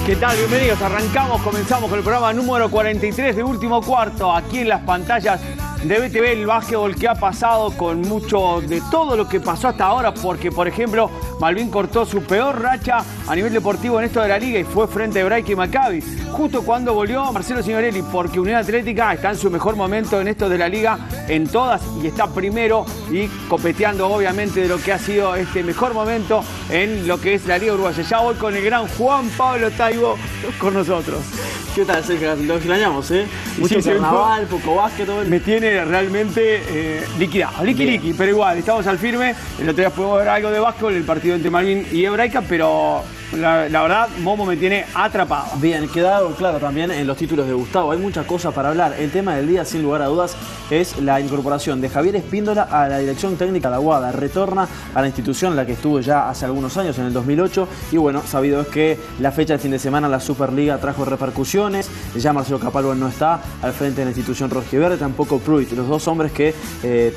¿Qué tal? Bienvenidos. Comenzamos con el programa número 43 de Último Cuarto. Aquí en las pantallas de BTV, el básquetbol que ha pasado con mucho de todo lo que pasó hasta ahora. Porque, por ejemplo, Malvin cortó su peor racha a nivel deportivo en esto de la liga y fue frente a Hebraica y Maccabi. Justo cuando volvió Marcelo Signorelli, porque Unión Atlética está en su mejor momento en esto de la liga en todas y está primero y copeteando obviamente de lo que ha sido este mejor momento en lo que es la liga uruguaya. Ya voy con el gran Juan Pablo Taibo con nosotros. ¿Qué tal, Sergio? Lo extrañamos, ¿eh? Mucho carnaval, poco básquetbol. Me tiene realmente liquidado, liqui, pero igual, estamos al firme. El otro día pudimos ver algo de básquetbol, el partido entre Malvin y Hebraica, pero la verdad, Momo me tiene atrapado. Bien, quedado claro también en los títulos de Gustavo. Hay muchas cosas para hablar. El tema del día, sin lugar a dudas, es la incorporación de Javier Espíndola a la dirección técnica de la UADA. Retorna a la institución en la que estuvo ya hace algunos años, en el 2008. Y bueno, sabido es que la fecha del fin de semana la Superliga trajo repercusiones. Ya Marcelo Capalvo no está al frente de la institución rojiverde, tampoco Pruitt. Los dos hombres que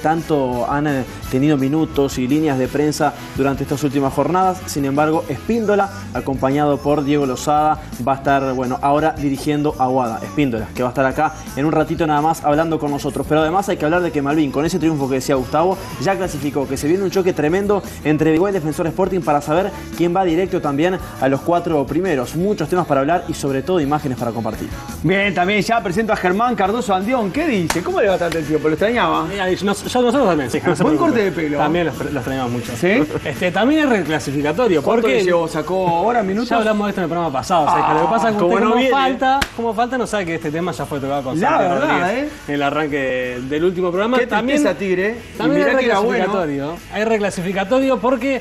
tanto han tenido minutos y líneas de prensa durante estas últimas jornadas. Sin embargo, Espíndola, acompañado por Diego Lozada, va a estar, bueno, ahora dirigiendo a UADA. Espíndola, que va a estar acá en un ratito nada más hablando con nosotros. Pero además hay que hablar de que Malvin, con ese triunfo que decía Gustavo, ya clasificó, que se viene un choque tremendo entre Vigó y Defensor Sporting para saber quién va directo también a los 4 primeros. Muchos temas para hablar y sobre todo imágenes para compartir. Bien, también ya presento a Germán Cardoso Andión. ¿Qué dice? ¿Cómo le va tanto el tiempo? ¿Lo extrañaba? Nosotros también, sí. Buen corte de pelo. También lo extrañamos mucho. ¿Sí? También es reclasificatorio. ¿Cuánto porque le llevó? ¿Sacó horas, minutos? Ya hablamos de esto en el programa pasado. O sea, que lo que pasa es que como usted, no como falta, no sabe que este tema ya fue tocado con la Santi verdad, Rodríguez en el arranque del último programa. ¿Qué también Tigre? También hay reclasificatorio. Bueno. Hay reclasificatorio porque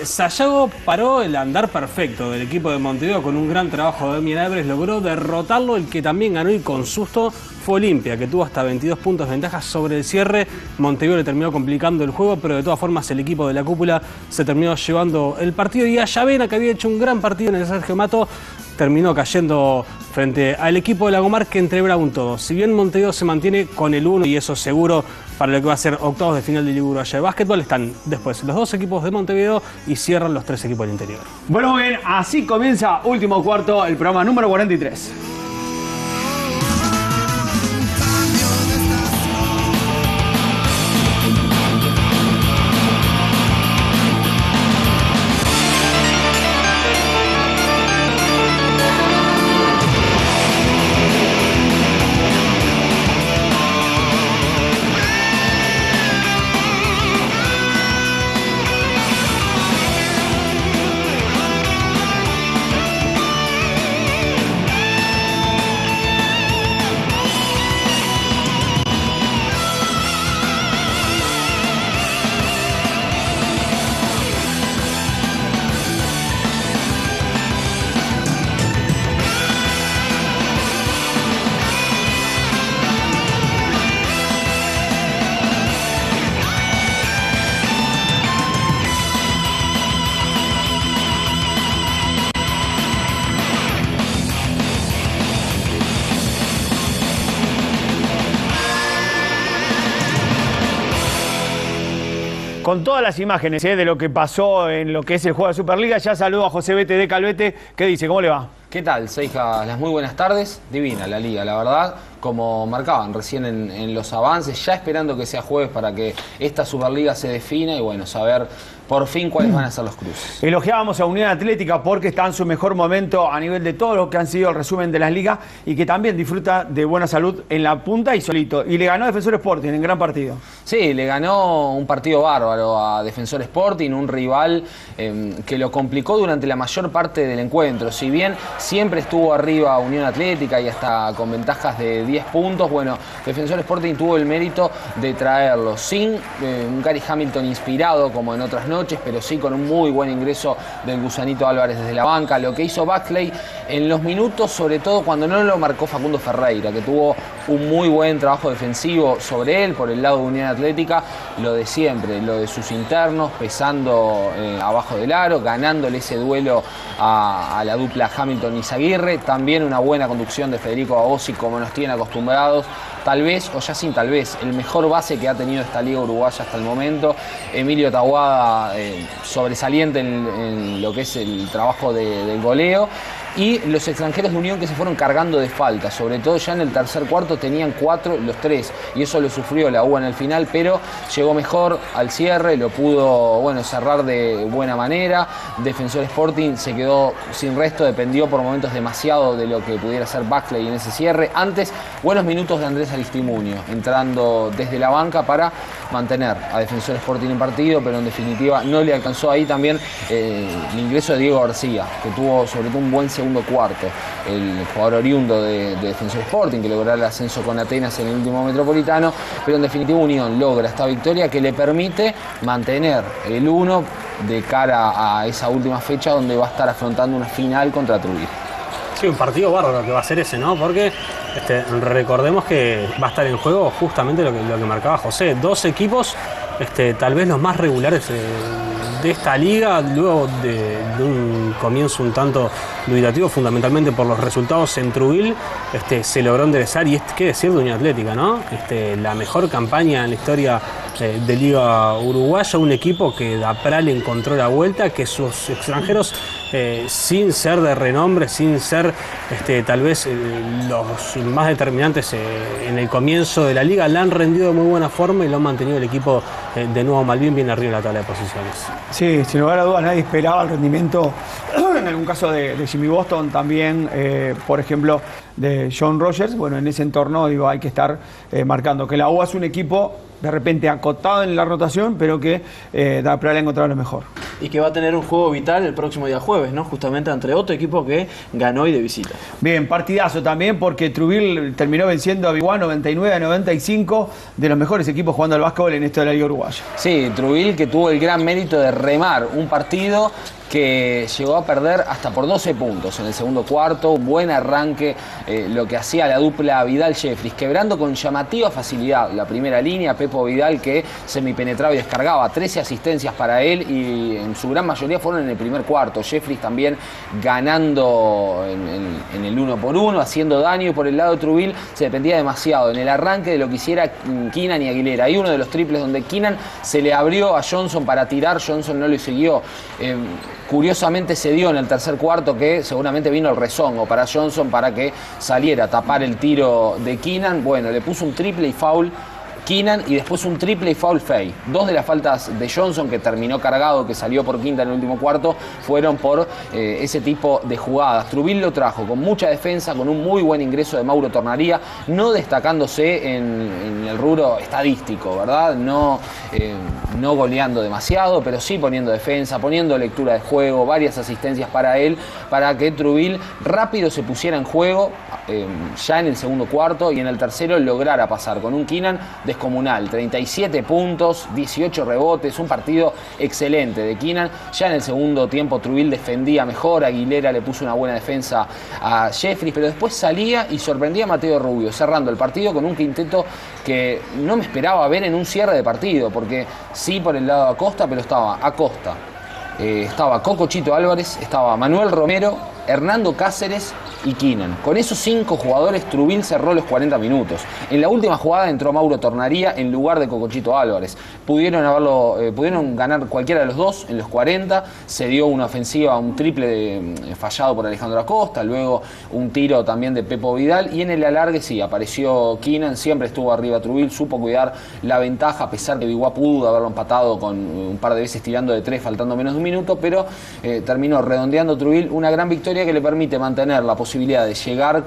Sayago paró el andar perfecto del equipo de Montevideo con un gran trabajo de Damián Álvarez, logró derrotarlo. El que también ganó y con susto fue Olimpia, que tuvo hasta 22 puntos de ventaja sobre el cierre. Montevideo le terminó complicando el juego, pero de todas formas el equipo de la cúpula se terminó llevando el partido. Y Ayavena, que había hecho un gran partido en el Sergio Mato, terminó cayendo frente al equipo de Lagomar, que entrevera un todo. Si bien Montevideo se mantiene con el 1 y eso seguro para lo que va a ser octavos de final de Liga Uruguaya de básquetbol, están después los 2 equipos de Montevideo y cierran los 3 equipos del interior. Bueno, muy bien, así comienza Último Cuarto, el programa número 43. Con todas las imágenes de lo que pasó en lo que es el juego de Superliga, ya saludo a José Bete de Calvete. ¿Qué dice? ¿Cómo le va? ¿Qué tal, Seija? Las muy buenas tardes. Divina la liga, la verdad. Como marcaban recién en los avances, ya esperando que sea jueves para que esta Superliga se defina y bueno, saber por fin cuáles van a ser los cruces. Elogiábamos a Unión Atlética porque está en su mejor momento a nivel de todo lo que han sido el resumen de las ligas y que también disfruta de buena salud en la punta y solito. Y le ganó a Defensor Sporting en gran partido. Sí, le ganó un partido bárbaro a Defensor Sporting, un rival que lo complicó durante la mayor parte del encuentro. Si bien siempre estuvo arriba Unión Atlética y hasta con ventajas de 10 puntos, bueno, Defensor Sporting tuvo el mérito de traerlo sin un Gary Hamilton inspirado como en otras noches, pero sí con un muy buen ingreso del Gusanito Álvarez desde la banca. Lo que hizo Buckley en los minutos, sobre todo cuando no lo marcó Facundo Ferreira, que tuvo un muy buen trabajo defensivo sobre él por el lado de Unión Atlética, lo de siempre, lo de sus internos, pesando abajo del aro, ganándole ese duelo a la dupla Hamilton-Izaguirre. También una buena conducción de Federico Babossi, como nos tienen acostumbrados. Tal vez, o ya sin tal vez, el mejor base que ha tenido esta liga uruguaya hasta el momento. Emilio Tahuada, sobresaliente en lo que es el trabajo del goleo. y los extranjeros de Unión que se fueron cargando de falta, sobre todo ya en el tercer cuarto tenían 4 los 3 y eso lo sufrió la UBA en el final, pero llegó mejor al cierre, lo pudo cerrar de buena manera. Defensor Sporting se quedó sin resto, dependió por momentos demasiado de lo que pudiera hacer Baxley en ese cierre. Antes, buenos minutos de Andrés Aristimuño, entrando desde la banca para mantener a Defensor Sporting en partido, pero en definitiva no le alcanzó. Ahí también el ingreso de Diego García, que tuvo sobre todo un buen segundo cuarto, el jugador oriundo de Defensor Sporting, que logró el ascenso con Atenas en el último Metropolitano, pero en definitiva Unión logra esta victoria que le permite mantener el 1 de cara a esa última fecha donde va a estar afrontando una final contra Trujillo. Sí, un partido bárbaro que va a ser ese, ¿no? Porque recordemos que va a estar en juego justamente lo que marcaba José. 2 equipos, tal vez los más regulares de esta liga, luego de un comienzo un tanto dubitativo, fundamentalmente por los resultados en Trujillo, se logró enderezar, y qué decir de Unión Atlética, ¿no? La mejor campaña en la historia de Liga Uruguaya, un equipo que Dapral encontró la vuelta, que sus extranjeros, sin ser de renombre, sin ser tal vez los más determinantes en el comienzo de la liga, la han rendido de muy buena forma y lo han mantenido el equipo de Nuevo Malvin bien arriba en la tabla de posiciones. Sí, sin lugar a dudas nadie esperaba el rendimiento, en algún caso de Jimmy Boston, también, por ejemplo, de John Rogers. Bueno, en ese entorno hay que estar marcando que la UBA es un equipo de repente acotado en la rotación, pero que Dapral ha encontrado lo mejor. Y que va a tener un juego vital el próximo día jueves, ¿no? Justamente entre otro equipo que ganó hoy de visita. Bien, partidazo también, porque Trujillo terminó venciendo a Biguá 99-95, de los mejores equipos jugando al básquetbol en esto de la Liga Uruguaya. Sí, Trujillo que tuvo el gran mérito de remar un partido que llegó a perder hasta por 12 puntos en el segundo cuarto. Un buen arranque, lo que hacía la dupla Vidal-Jeffries, quebrando con llamativa facilidad la primera línea. Pepo Vidal, que semipenetraba y descargaba, 13 asistencias para él, y en su gran mayoría fueron en el primer cuarto. Jeffries también ganando en el 1 por 1, haciendo daño, y por el lado de Trujillo se dependía demasiado en el arranque de lo que hiciera Keenan y Aguilera. Hay uno de los triples donde Keenan se le abrió a Johnson para tirar, Johnson no lo siguió. Curiosamente se dio en el tercer cuarto que seguramente vino el rezongo para Johnson para que saliera a tapar el tiro de Keenan. Bueno, le puso un triple y foul Keenan y después un triple y foul Fay. 2 de las faltas de Johnson, que terminó cargado, que salió por quinta en el último cuarto, fueron por ese tipo de jugadas. Trujillo lo trajo con mucha defensa, con un muy buen ingreso de Mauro Tornaría, no destacándose en el rubro estadístico, ¿verdad? No goleando demasiado, pero sí poniendo defensa, poniendo lectura de juego, varias asistencias para él, para que Trujillo rápido se pusiera en juego ya en el segundo cuarto, y en el tercero lograra pasar con un Keenan descomunal, 37 puntos, 18 rebotes, un partido excelente de Keenan. Ya en el segundo tiempo Trujillo defendía mejor, Aguilera le puso una buena defensa a Jeffries, pero después salía y sorprendía a Mateo Rubio, cerrando el partido con un quinteto que no me esperaba ver en un cierre de partido, porque sí por el lado de Acosta, pero estaba Acosta, estaba Cocochito Álvarez, estaba Manuel Romero, Hernando Cáceres y Keenan. Con esos 5 jugadores Trujillo cerró los 40 minutos. En la última jugada entró Mauro Tornaría en lugar de Cocochito Álvarez. Pudieron ganar cualquiera de los dos en los 40. Se dio una ofensiva, un triple fallado por Alejandro Acosta, luego un tiro también de Pepo Vidal, y en el alargue sí, apareció Keenan, siempre estuvo arriba Trujillo, supo cuidar la ventaja, a pesar de que Biguá pudo haberlo empatado con un par de veces tirando de 3, faltando menos de un minuto, pero terminó redondeando Trujillo una gran victoria que le permite mantener la posibilidad de llegar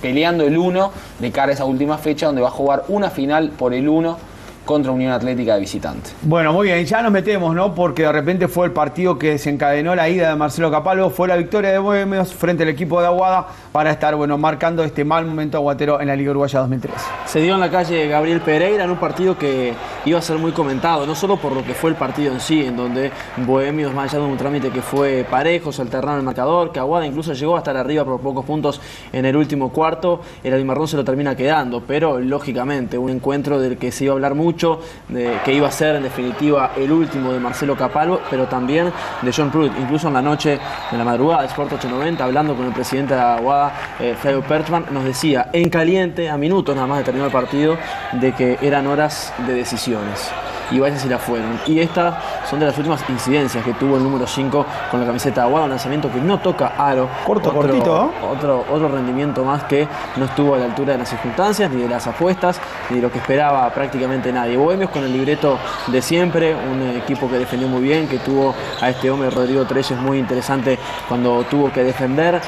peleando el 1 de cara a esa última fecha, donde va a jugar una final por el 1 contra Unión Atlética de visitante. Bueno, muy bien, ya nos metemos, ¿no? Porque de repente fue el partido que desencadenó la ida de Marcelo Capalvo, fue la victoria de Bohemios frente al equipo de Aguada para estar, marcando este mal momento aguatero en la Liga Uruguaya 2013. Se dio en la calle Gabriel Pereira en un partido que iba a ser muy comentado, no solo por lo que fue el partido en sí, en donde Bohemios, más allá de un trámite que fue parejo, se alternaron el marcador, que Aguada incluso llegó a estar arriba por pocos puntos en el último cuarto, el Almarrón se lo termina quedando, pero lógicamente un encuentro del que se iba a hablar mucho, que iba a ser en definitiva el último de Marcelo Capalvo, pero también de John Pruitt. Incluso en la noche, en la madrugada de Sport 890, hablando con el presidente de Aguada, Flavio Perchman, nos decía en caliente, a minutos nada más de terminar el partido, de que eran horas de decisiones. Y vaya si la fueron. Y esta son de las últimas incidencias que tuvo el número 5 con la camiseta de Aguada, un lanzamiento que no toca aro. Cortito. Otro rendimiento más que no estuvo a la altura de las circunstancias, ni de las apuestas, ni de lo que esperaba prácticamente nadie. Bohemios con el libreto de siempre, un equipo que defendió muy bien, que tuvo a este hombre Rodrigo Treyes muy interesante cuando tuvo que defender.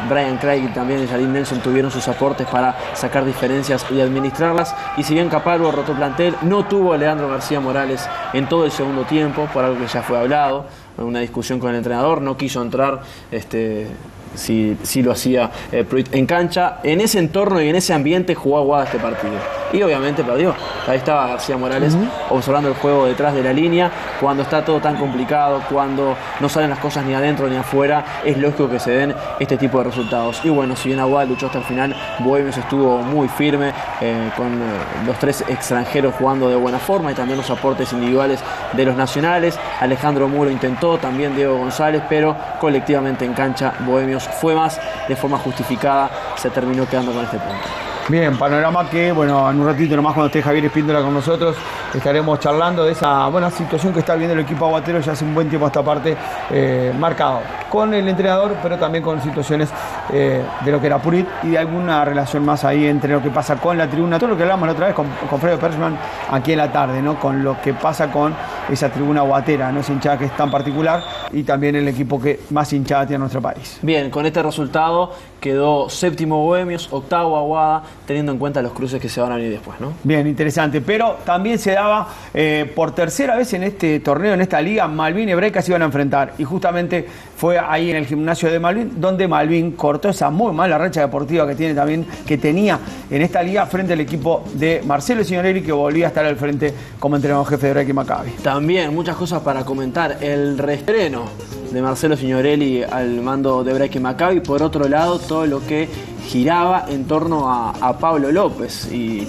Brian Craig y también Jarim Nelson tuvieron sus aportes para sacar diferencias y administrarlas. Y si bien Capalvo rotó plantel, no tuvo a Leandro García Morales en todo el segundo tiempo, por algo que ya fue hablado, una discusión con el entrenador, no quiso entrar si lo hacía Pruitt en cancha. En ese entorno y en ese ambiente jugó Aguada este partido y obviamente perdió. Ahí estaba García Morales observando el juego detrás de la línea. Cuando está todo tan complicado, cuando no salen las cosas ni adentro ni afuera, es lógico que se den este tipo de resultados. Y bueno, si bien Aguada luchó hasta el final, Bohemios estuvo muy firme, con los 3 extranjeros jugando de buena forma y también los aportes individuales de los nacionales. Alejandro Muro intentó, también Diego González, pero colectivamente en cancha Bohemios fue más, de forma justificada, se terminó quedando con este punto. Bien, panorama que, bueno, en un ratito nomás cuando esté Javier Espíndola con nosotros estaremos charlando de esa buena situación que está viendo el equipo aguatero ya hace un buen tiempo a esta parte, marcado con el entrenador, pero también con situaciones de lo que era Pruitt y de alguna relación más ahí entre lo que pasa con la tribuna, todo lo que hablamos la otra vez con Fredo Persman aquí en la tarde, ¿no? Con lo que pasa con esa tribuna aguatera, ¿no? Esa hinchada que es tan particular y también el equipo que más hinchada tiene en nuestro país. Bien, con este resultado quedó 7º Bohemios, 8º Aguada, teniendo en cuenta los cruces que se van a venir después, ¿no? Bien, interesante, pero también se daba por tercera vez en este torneo, en esta liga, Malvin y Hebraica se iban a enfrentar y justamente fue ahí en el gimnasio de Malvin donde Malvin cortó esa muy mala racha deportiva que tenía en esta liga frente al equipo de Marcelo Signorelli, que volvía a estar al frente como entrenador jefe de Hebraica y Maccabi. También muchas cosas para comentar, el reestreno de Marcelo Signorelli al mando de Hebraica y Maccabi, por otro lado todo lo que giraba en torno a Pablo López y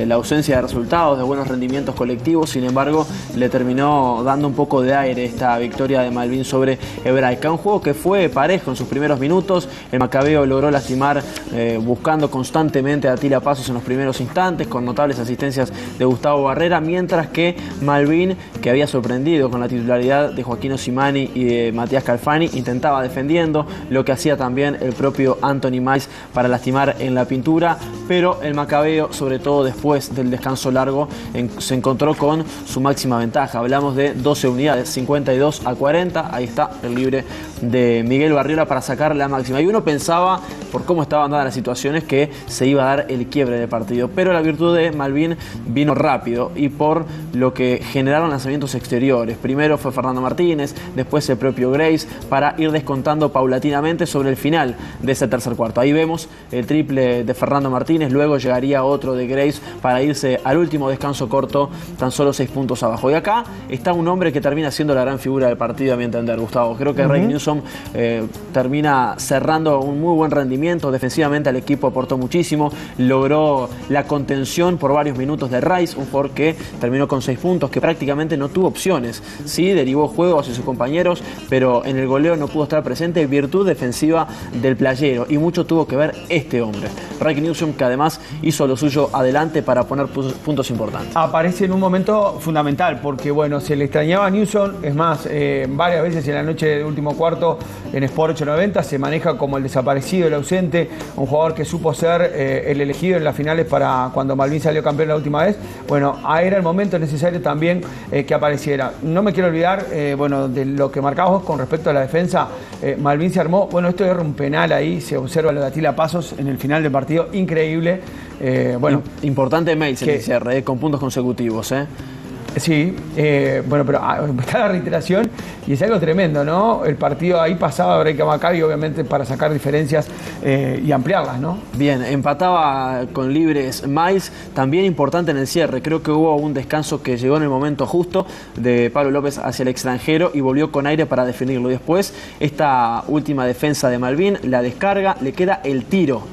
la ausencia de resultados, de buenos rendimientos colectivos. Sin embargo, le terminó dando un poco de aire esta victoria de Malvin sobre Hebraica. Un juego que fue parejo en sus primeros minutos. El Macabeo logró lastimar buscando constantemente a Atila Pasos en los primeros instantes, con notables asistencias de Gustavo Barrera, mientras que Malvin, que había sorprendido con la titularidad de Joaquín Osimani y de Matías Calfani, intentaba defendiendo, lo que hacía también el propio Anthony Mais para lastimar en la pintura, pero el Macabeo, sobre todo después del descanso largo, se encontró con su máxima ventaja. Hablamos de 12 unidades, 52-40, ahí está el libre de Miguel Barriola para sacar la máxima. Y uno pensaba, por cómo estaban dadas las situaciones, que se iba a dar el quiebre del partido, pero la virtud de Malvin vino rápido y por lo que generaron lanzamientos exteriores. Primero fue Fernando Martínez, después el propio Grace, para ir descontando paulatinamente sobre el final de ese tercer cuarto. Ahí vemos el triple de Fernando Martínez, luego llegaría otro de Grace para irse al último descanso corto, tan solo 6 puntos abajo. Y acá está un hombre que termina siendo la gran figura del partido, a mi entender, Gustavo. Creo que Ray Newsom termina cerrando un muy buen rendimiento. Defensivamente al equipo aportó muchísimo, logró la contención por varios minutos de Rice, un jugador que terminó con 6 puntos, que prácticamente no tuvo opciones. Sí, derivó juego hacia sus compañeros, pero en el goleo no pudo estar presente, virtud defensiva del playero, y mucho tuvo que ver este hombre, Ray Newsom, que además hizo lo suyo adelante para poner puntos importantes. Aparece en un momento fundamental, porque bueno, se le extrañaba a Newsom, es más, varias veces en la noche del último cuarto en Sport 890 se maneja como el desaparecido, el ausente, un jugador que supo ser el elegido en las finales para cuando Malvin salió campeón la última vez. Bueno, era el momento necesario también que apareciera. No me quiero olvidar, bueno, de lo que marcabas vos con respecto a la defensa. Malvin se armó, bueno, esto era un penal ahí, se observa lo de Atila Pasos en el final del partido, increíble. Bueno, importante Mace en el cierre, con puntos consecutivos, Sí, bueno, pero está la reiteración y es algo tremendo, ¿no? El partido ahí pasaba a Hebraica Maccabi, obviamente, para sacar diferencias y ampliarlas, ¿no? Bien, empataba con libres Mais, también importante en el cierre. Creo que hubo un descanso que llegó en el momento justo de Pablo López hacia el extranjero y volvió con aire para definirlo. Después, esta última defensa de Malvin, la descarga, le queda el tiro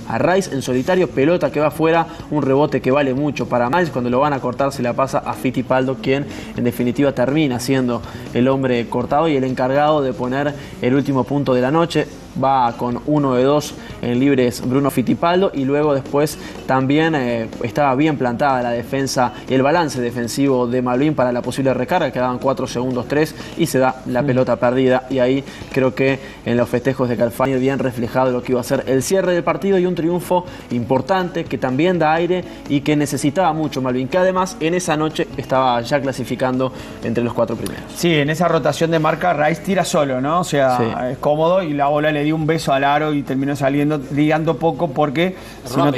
a Rice en solitario, pelota que va afuera, un rebote que vale mucho para Miles. Cuando lo van a cortar se la pasa a Fittipaldo, quien en definitiva termina siendo el hombre cortado y el encargado de poner el último punto de la noche. va con 1 de 2 en libres Bruno Fittipaldo, y luego después también estaba bien plantada la defensa y el balance defensivo de Malvin para la posible recarga, quedaban 4 segundos 3 y se da la pelota perdida, y ahí creo que en los festejos de Calfani bien reflejado lo que iba a ser el cierre del partido y un triunfo importante que también da aire y que necesitaba mucho Malvin, que además en esa noche estaba ya clasificando entre los 4 primeros. Sí, en esa rotación de marca Rice tira solo, ¿no? O sea, sí, es cómodo, y la bola le dio un beso al aro y terminó saliendo, ligando poco porque... Si no,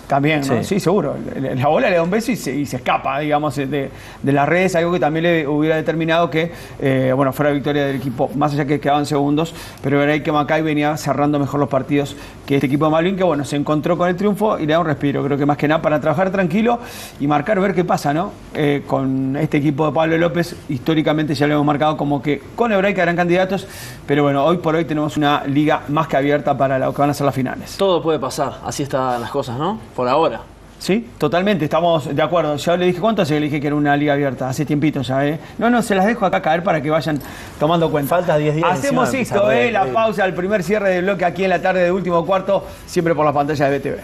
también, ¿no? Sí, seguro. La bola le da un beso y se escapa, digamos, de las redes, algo que también le hubiera determinado que, bueno, fuera victoria del equipo, más allá que quedaban segundos, pero era ahí que Maccabi venía cerrando mejor los partidos que este equipo de Malvin, que bueno, se encontró con el triunfo y le da un respiro, creo que más que nada para trabajar tranquilo y marcar, ver qué pasa, ¿no? Con este equipo de Pablo López, históricamente ya lo hemos marcado como que con Hebraica eran candidatos, pero bueno, hoy por hoy tenemos una liga más que abierta para lo que van a ser las finales. Todo puede pasar, así están las cosas, ¿no? Por ahora. Sí, totalmente, estamos de acuerdo. Yo le dije, ¿cuánto hace que le dije que era una liga abierta? Hace tiempito ya, ¿eh? No, se las dejo acá caer para que vayan tomando cuenta. Falta 10 días. Hacemos esto, la pausa, el primer cierre del bloque aquí en la tarde de último cuarto, siempre por la pantalla de BTV.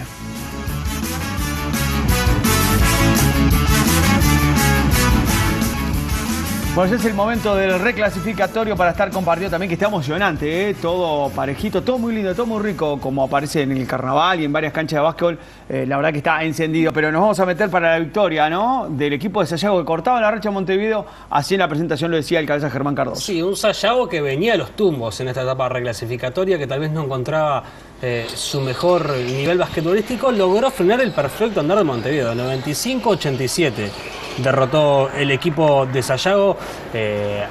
Bueno, ya es el momento del reclasificatorio para estar compartido también, que está emocionante, todo parejito, todo muy lindo, todo muy rico, como aparece en el carnaval y en varias canchas de básquetbol. La verdad que está encendido, pero nos vamos a meter para la victoria, ¿no? Del equipo de Sayago, que cortaba la racha Montevideo. Así en la presentación lo decía el cabeza Germán Cardoso. Sí, un Sayago que venía a los tumbos en esta etapa reclasificatoria, que tal vez no encontraba su mejor nivel basquetbolístico. Logró frenar el perfecto andar de Montevideo, 95-87. Derrotó el equipo de Sayago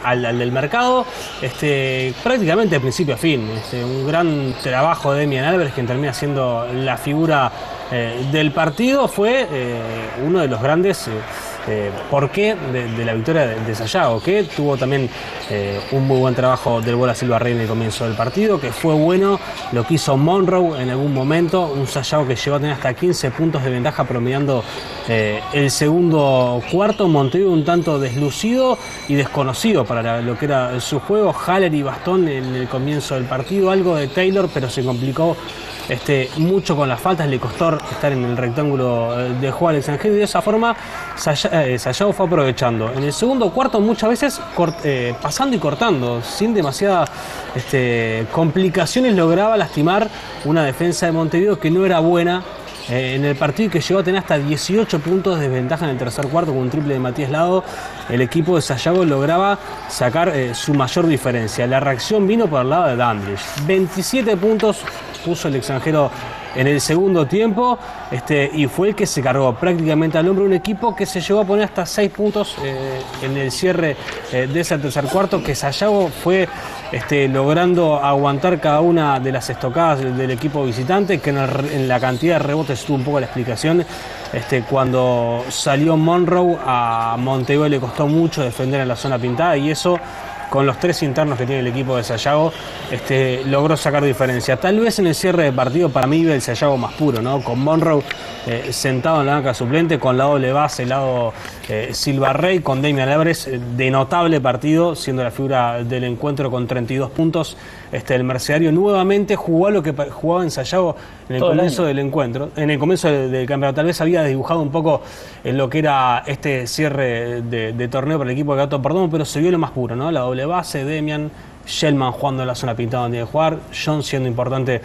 al del Mercado, prácticamente de principio a fin. Un gran trabajo de Demian Álvarez, quien termina siendo la figura del partido. Fue uno de los grandes porqué de la victoria de Sayago, que tuvo también un muy buen trabajo del Bola Silva Rey en el comienzo del partido, que fue bueno lo que hizo Monroe en algún momento, un Sayago que llegó a tener hasta 15 puntos de ventaja promediando el segundo cuarto. Montevideo un tanto deslucido y desconocido para lo que era su juego. Haller y Bastón en el comienzo del partido, algo de Taylor, pero se complicó mucho con las faltas, le costó estar en el rectángulo de juego al extranjero, y de esa forma Sayago fue aprovechando. En el segundo cuarto muchas veces pasando y cortando, sin demasiadas complicaciones, lograba lastimar una defensa de Montevideo que no era buena en el partido, y que llegó a tener hasta 18 puntos de desventaja en el tercer cuarto con un triple de Matías Lado. El equipo de Sayago lograba sacar su mayor diferencia. La reacción vino por el lado de Dandridge. 27 puntos puso el extranjero en el segundo tiempo, y fue el que se cargó prácticamente al hombro un equipo que se llegó a poner hasta 6 puntos en el cierre de ese tercer cuarto, que Sayago fue logrando aguantar cada una de las estocadas del equipo visitante, que en la cantidad de rebotes tuvo un poco la explicación. Cuando salió Monroe, a Montevideo le costó mucho defender en la zona pintada, y eso, con los 3 internos que tiene el equipo de Sayago, logró sacar diferencia. Tal vez en el cierre de partido para mí ve el Sayago más puro, ¿no? Con Monroe sentado en la banca suplente, con la doble base, el lado Silva Rey, con Damian Álvarez, de notable partido, siendo la figura del encuentro con 32 puntos. El mercedario nuevamente jugó a lo que jugaba en Sayago en el comienzo del encuentro, en el comienzo del campeonato. Tal vez había dibujado un poco en lo que era este cierre de torneo para el equipo de Gato Perdomo, pero se vio lo más puro, ¿no? La doble base, Demian, Shellman jugando en la zona pintada donde tiene que jugar, John siendo importante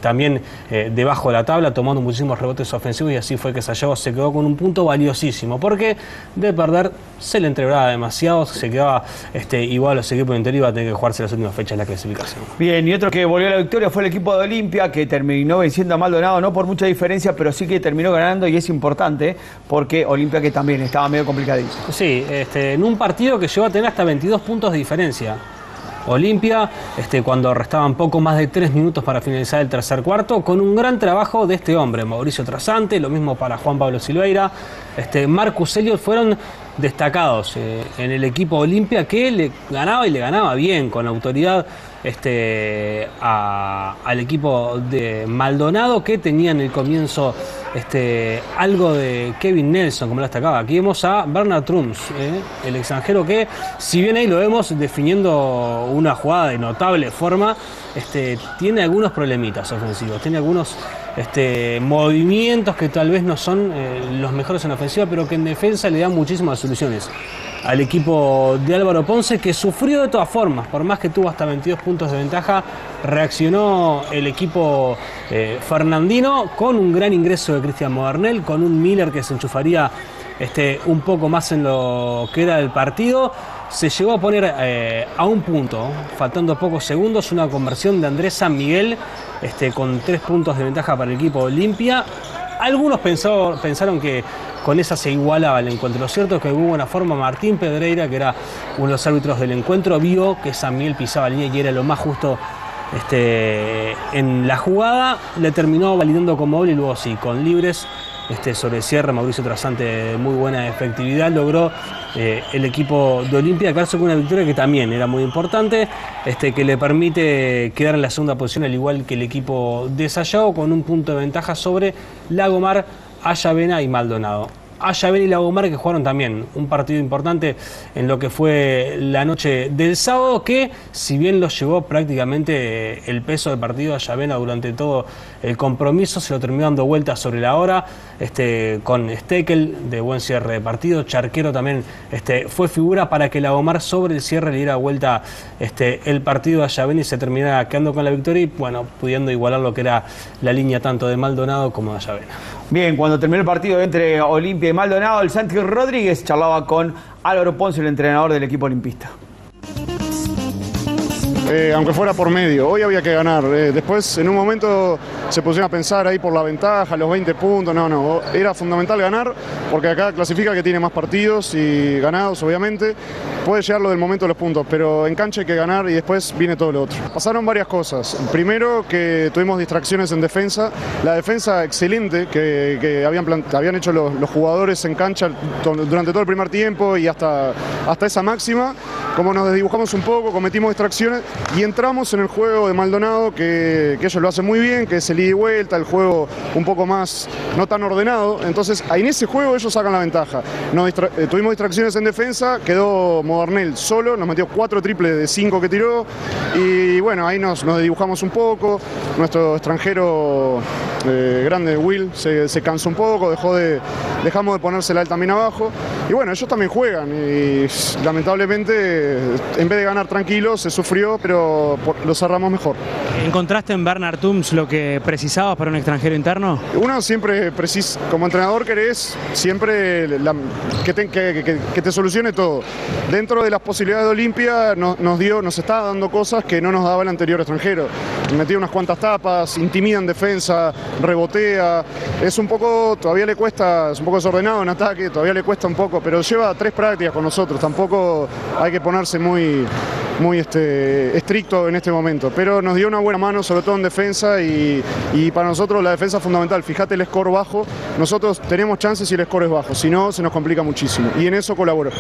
también debajo de la tabla, tomando muchísimos rebotes ofensivos, y así fue que Sayago se quedó con un punto valiosísimo, porque de perder se le entregaba demasiado, se quedaba igual los equipos de interior, iba a tener que jugarse las últimas fechas de la clasificación. Bien, y otro que volvió a la victoria fue el equipo de Olimpia, que terminó venciendo a Maldonado, no por mucha diferencia, pero sí que terminó ganando, y es importante, porque Olimpia, que también estaba medio complicadito. Sí, en un partido que llegó a tener hasta 22 puntos de diferencia. Olimpia, cuando restaban poco más de 3 minutos para finalizar el tercer cuarto, con un gran trabajo de este hombre, Mauricio Trasante, lo mismo para Juan Pablo Silveira, Marcus Elliott, fueron destacados en el equipo Olimpia, que le ganaba, y le ganaba bien, con autoridad al equipo de Maldonado, que tenía en el comienzo algo de Kevin Nelson, como lo destacaba. Aquí vemos a Bernard Trumps, el extranjero, que si bien ahí lo vemos definiendo una jugada de notable forma, tiene algunos problemitas ofensivos, tiene algunos movimientos que tal vez no son los mejores en ofensiva, pero que en defensa le dan muchísimas soluciones al equipo de Álvaro Ponce, que sufrió de todas formas, por más que tuvo hasta 22 puntos de ventaja. Reaccionó el equipo fernandino con un gran ingreso de Cristian Modernel, con un Miller que se enchufaría un poco más en lo que era el partido. Se llegó a poner a un punto, faltando pocos segundos, una conversión de Andrés San Miguel con 3 puntos de ventaja para el equipo Olimpia. Algunos pensaron que con esa se igualaba el encuentro. Lo cierto es que de muy buena forma Martín Pedreira, que era uno de los árbitros del encuentro, vio que San Miguel pisaba línea y era lo más justo en la jugada. Le terminó validando como doble y luego sí, con libres sobre el cierre, Mauricio Trasante de muy buena efectividad logró el equipo de Olimpia quedarse con una victoria que también era muy importante, que le permite quedar en la segunda posición, al igual que el equipo de Sayago, con un punto de ventaja sobre Lagomar, Ayavena y Maldonado. Ayavena y Lagomar, que jugaron también un partido importante en lo que fue la noche del sábado, que si bien los llevó prácticamente el peso del partido, Ayavena durante todo el compromiso se lo terminó dando vueltas sobre la hora, con Steckel de buen cierre de partido. Charquero también fue figura para que Lagomar sobre el cierre le diera vuelta el partido a Ayavena y se terminara quedando con la victoria y bueno, pudiendo igualar lo que era la línea tanto de Maldonado como de Ayavena. Bien, cuando terminó el partido entre Olimpia y Maldonado, el Santi Rodríguez charlaba con Álvaro Ponce, el entrenador del equipo olimpista. Aunque fuera por medio, hoy había que ganar. Después, en un momento, se pusieron a pensar ahí por la ventaja, los 20 puntos. No, era fundamental ganar, porque acá clasifica que tiene más partidos y ganados, obviamente. Puede llegar lo del momento de los puntos, pero en cancha hay que ganar y después viene todo lo otro. Pasaron varias cosas. Primero, que tuvimos distracciones en defensa. La defensa excelente que habían hecho los jugadores en cancha durante todo el primer tiempo y hasta esa máxima. Como nos desdibujamos un poco, cometimos distracciones y entramos en el juego de Maldonado, que ellos lo hacen muy bien, que es el ida y vuelta, el juego un poco más no tan ordenado. Entonces, en ese juego ellos sacan la ventaja. Tuvimos distracciones en defensa, quedó Modernel solo, nos metió 4 triples de 5 que tiró y bueno, ahí nos desdibujamos un poco. Nuestro extranjero grande, Will, se cansó un poco, dejamos de ponérsela él también abajo y bueno, ellos también juegan y lamentablemente en vez de ganar tranquilo se sufrió, pero lo cerramos mejor. ¿Encontraste en Bernard Trumps lo que precisabas para un extranjero interno? Uno siempre precisa, como entrenador querés siempre que te solucione todo. Dentro de las posibilidades de Olimpia nos está dando cosas que no nos daba el anterior extranjero. Metió unas cuantas tapas, intimida en defensa, rebotea, todavía le cuesta, es un poco desordenado en ataque, todavía le cuesta un poco, pero lleva 3 prácticas con nosotros, tampoco hay que ponerse muy estricto en este momento, pero nos dio una buena mano, sobre todo en defensa y para nosotros la defensa es fundamental. Fíjate el score bajo, nosotros tenemos chances si el score es bajo, si no se nos complica muchísimo y en eso colaboro.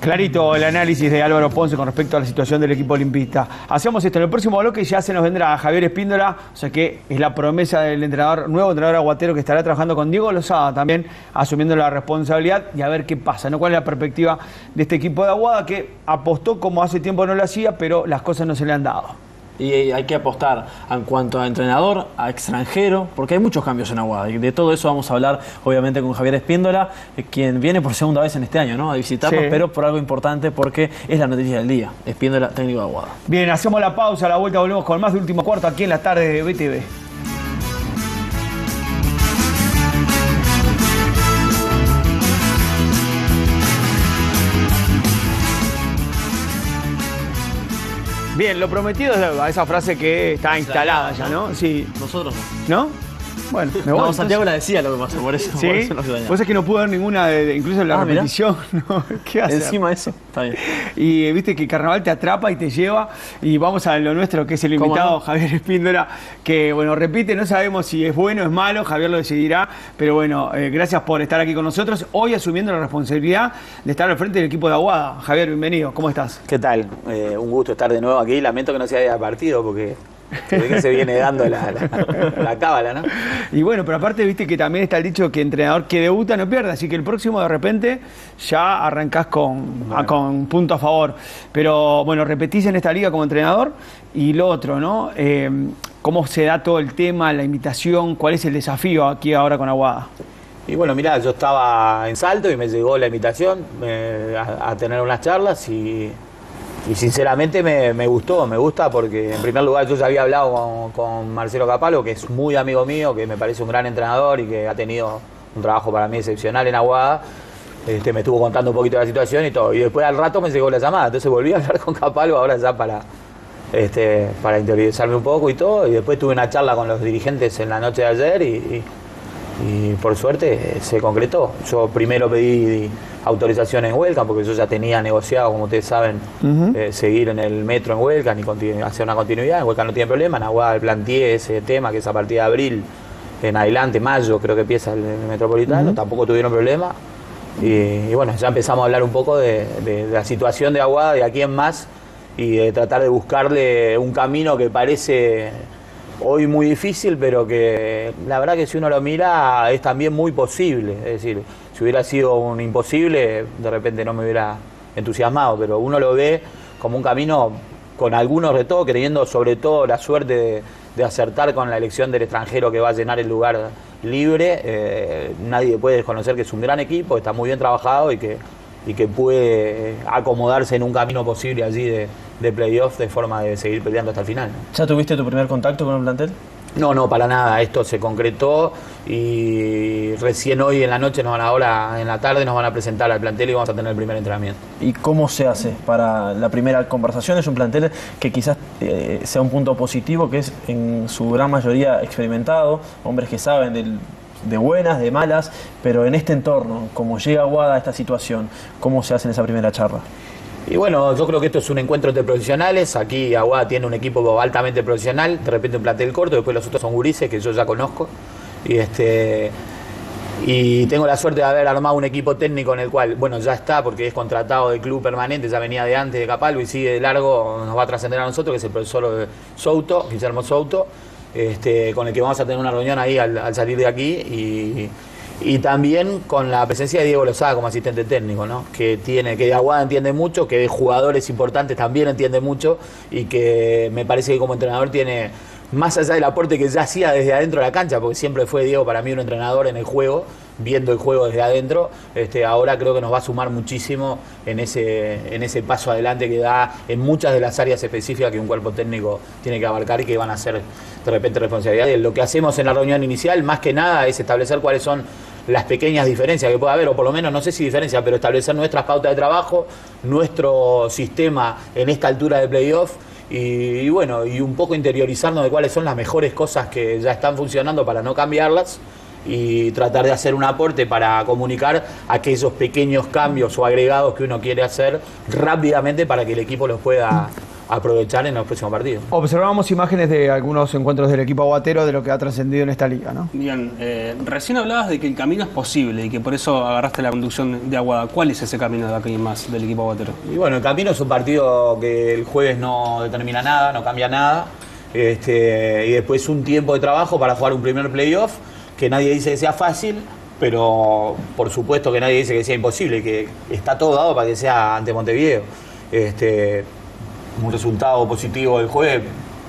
Clarito el análisis de Álvaro Ponce con respecto a la situación del equipo olimpista. Hacemos esto en el próximo bloque y ya se nos vendrá Javier Espíndola, o sea que es la promesa del nuevo entrenador aguatero que estará trabajando con Diego Lozada también, asumiendo la responsabilidad y a ver qué pasa, ¿no? ¿Cuál es la perspectiva de este equipo de Aguada que apostó como hace tiempo no lo hacía, pero las cosas no se le han dado? Y hay que apostar en cuanto a entrenador, a extranjero, porque hay muchos cambios en Aguada. Y de todo eso vamos a hablar, obviamente, con Javier Espíndola, quien viene por segunda vez en este año, ¿no? A visitarnos, sí, pero por algo importante, porque es la noticia del día. Espíndola, técnico de Aguada. Bien, hacemos la pausa, a la vuelta volvemos con más de Último Cuarto aquí en la tarde de BTV. Bien, lo prometido es deuda, esa frase que está instalada ya, ¿no? Sí. Nosotros no. ¿No? Bueno, me voy. No, Santiago la decía lo que pasó, por eso. ¿Sí? Por eso no se dañó. Vos es que no pude ver ninguna, incluso en la repetición. ¿No? ¿Qué hacer? Encima eso, está bien. Y viste que Carnaval te atrapa y te lleva. Y vamos a lo nuestro, que es el invitado, no? Javier Espíndola, que bueno, repite, no sabemos si es bueno o es malo, Javier lo decidirá. Pero bueno, gracias por estar aquí con nosotros. Hoy asumiendo la responsabilidad de estar al frente del equipo de Aguada. Javier, bienvenido. ¿Cómo estás? ¿Qué tal? Un gusto estar de nuevo aquí. Lamento que no se haya partido porque que se viene dando la cábala, ¿no? Y bueno, pero aparte viste que también está el dicho que entrenador que debuta no pierde, así que el próximo de repente ya arrancás con punto a favor. Pero bueno, repetís en esta liga como entrenador. Y lo otro, ¿no? ¿Cómo se da todo el tema, la invitación? ¿Cuál es el desafío aquí ahora con Aguada? Y bueno, mirá, yo estaba en Salto y me llegó la invitación a tener unas charlas y sinceramente me gusta porque en primer lugar yo ya había hablado con Marcelo Capalo, que es muy amigo mío, que me parece un gran entrenador y que ha tenido un trabajo para mí excepcional en Aguada. Me estuvo contando un poquito de la situación y todo. Y después al rato me llegó la llamada, entonces volví a hablar con Capalo ahora ya para interiorizarme un poco y todo. Y después tuve una charla con los dirigentes en la noche de ayer y por suerte se concretó. Yo primero pedí autorización en Huelca porque yo ya tenía negociado, como ustedes saben, seguir en el metro en Huelca y hacer una continuidad. En Huelca no tiene problema, en Aguada planteé ese tema que es a partir de abril en adelante, mayo creo que empieza el Metropolitano, tampoco tuvieron problema. Y bueno, ya empezamos a hablar un poco de la situación de Aguada, de aquí en más, y de tratar de buscarle un camino que parece hoy muy difícil, pero que la verdad que si uno lo mira es también muy posible. Es decir, si hubiera sido un imposible, de repente no me hubiera entusiasmado, pero uno lo ve como un camino con algunos retoques, teniendo sobre todo la suerte de acertar con la elección del extranjero que va a llenar el lugar libre. Nadie puede desconocer que es un gran equipo, está muy bien trabajado y que puede acomodarse en un camino posible allí de playoff de forma de seguir peleando hasta el final, ¿no? ¿Ya tuviste tu primer contacto con el plantel? No, para nada. Esto se concretó y recién hoy en la noche, ahora en la tarde, nos van a presentar al plantel y vamos a tener el primer entrenamiento. ¿Y cómo se hace para la primera conversación? Es un plantel que quizás sea un punto positivo, que es en su gran mayoría experimentado, hombres que saben de buenas, de malas, pero en este entorno, como llega Aguada a esta situación, ¿cómo se hace en esa primera charla? Y bueno, yo creo que esto es un encuentro entre profesionales. Aquí Aguada tiene un equipo altamente profesional, de repente un plantel corto, después los otros son gurises que yo ya conozco. Y tengo la suerte de haber armado un equipo técnico en el cual, bueno, ya está porque es contratado de club permanente, ya venía de antes de Capalvo y sigue de largo, nos va a trascender a nosotros, que es el profesor Souto, Guillermo Souto, con el que vamos a tener una reunión ahí al salir de aquí y también con la presencia de Diego Lozada como asistente técnico, ¿no? Que de Aguada entiende mucho, que de jugadores importantes también entiende mucho y que me parece que como entrenador tiene, más allá del aporte que ya hacía desde adentro de la cancha, porque siempre fue Diego para mí un entrenador en el juego, viendo el juego desde adentro, ahora creo que nos va a sumar muchísimo en ese paso adelante que da en muchas de las áreas específicas que un cuerpo técnico tiene que abarcar y que van a ser de repente responsabilidad. Lo que hacemos en la reunión inicial, más que nada, es establecer cuáles son las pequeñas diferencias que puede haber, o por lo menos, no sé si diferencias, pero establecer nuestras pautas de trabajo, nuestro sistema en esta altura de playoff, y bueno, y un poco interiorizarnos de cuáles son las mejores cosas que ya están funcionando para no cambiarlas, y tratar de hacer un aporte para comunicar aquellos pequeños cambios o agregados que uno quiere hacer rápidamente para que el equipo los pueda aprovechar en los próximos partidos. Observamos imágenes de algunos encuentros del equipo aguatero de lo que ha trascendido en esta liga, ¿no? Bien, recién hablabas de que el camino es posible y que por eso agarraste la conducción de Aguada. ¿Cuál es ese camino de aquí en más del equipo aguatero? Y bueno, el camino es un partido que el jueves no determina nada, no cambia nada, y después un tiempo de trabajo para jugar un primer playoff, que nadie dice que sea fácil, pero por supuesto que nadie dice que sea imposible, que está todo dado para que sea ante Montevideo. Un resultado positivo del jueves,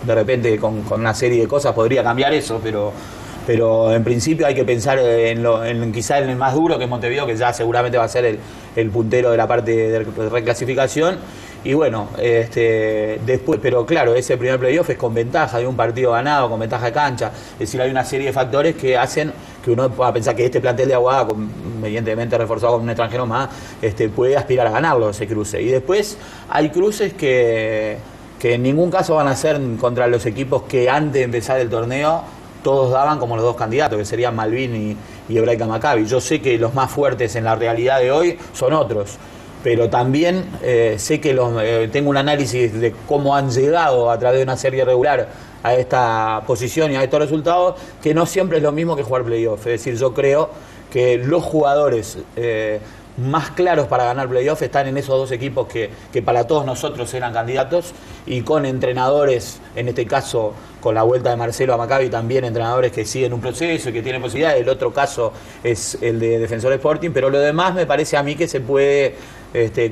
de repente con una serie de cosas podría cambiar eso, pero en principio hay que pensar quizá en el más duro, que es Montevideo, que ya seguramente va a ser el puntero de la parte de reclasificación. Y bueno, después, pero claro, ese primer playoff es con ventaja de un partido ganado, con ventaja de cancha. Es decir, hay una serie de factores que hacen que uno pueda pensar que este plantel de Aguada, evidentemente reforzado con un extranjero más, puede aspirar a ganarlo ese cruce. Y después hay cruces que en ningún caso van a ser contra los equipos que antes de empezar el torneo todos daban como los dos candidatos, que serían Malvin y Hebraica Maccabi. Yo sé que los más fuertes en la realidad de hoy son otros, pero también sé que tengo un análisis de cómo han llegado a través de una serie regular a esta posición y a estos resultados, que no siempre es lo mismo que jugar playoff. Es decir, yo creo que los jugadores más claros para ganar playoff están en esos dos equipos que para todos nosotros eran candidatos, y con entrenadores, en este caso con la vuelta de Marcelo a Maccabi, también entrenadores que siguen un proceso y que tienen posibilidades. El otro caso es el de Defensor Sporting, pero lo demás me parece a mí que se puede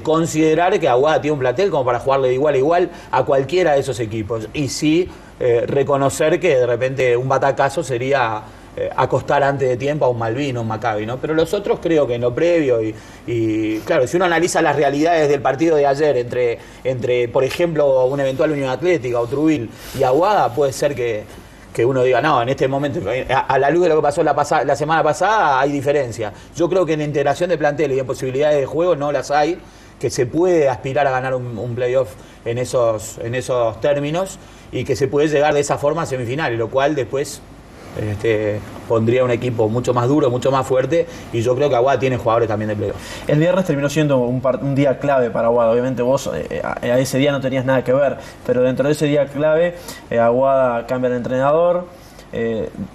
considerar que Aguada tiene un plantel como para jugarle de igual a igual a cualquiera de esos equipos, y sí reconocer que de repente un batacazo sería acostar antes de tiempo a un Malvin o un Maccabi, ¿no? Pero los otros creo que en lo previo y claro, si uno analiza las realidades del partido de ayer entre por ejemplo, una eventual Unión Atlética o Trubil y Aguada, puede ser que uno diga, no, en este momento, a la luz de lo que pasó la semana pasada, hay diferencia. Yo creo que en integración de plantel y en posibilidades de juego no las hay, que se puede aspirar a ganar un playoff en esos términos, y que se puede llegar de esa forma a semifinales, lo cual después pondría un equipo mucho más duro, mucho más fuerte, y yo creo que Aguada tiene jugadores también de playoff. El viernes terminó siendo un día clave para Aguada. Obviamente vos a ese día no tenías nada que ver, pero dentro de ese día clave Aguada cambia de entrenador,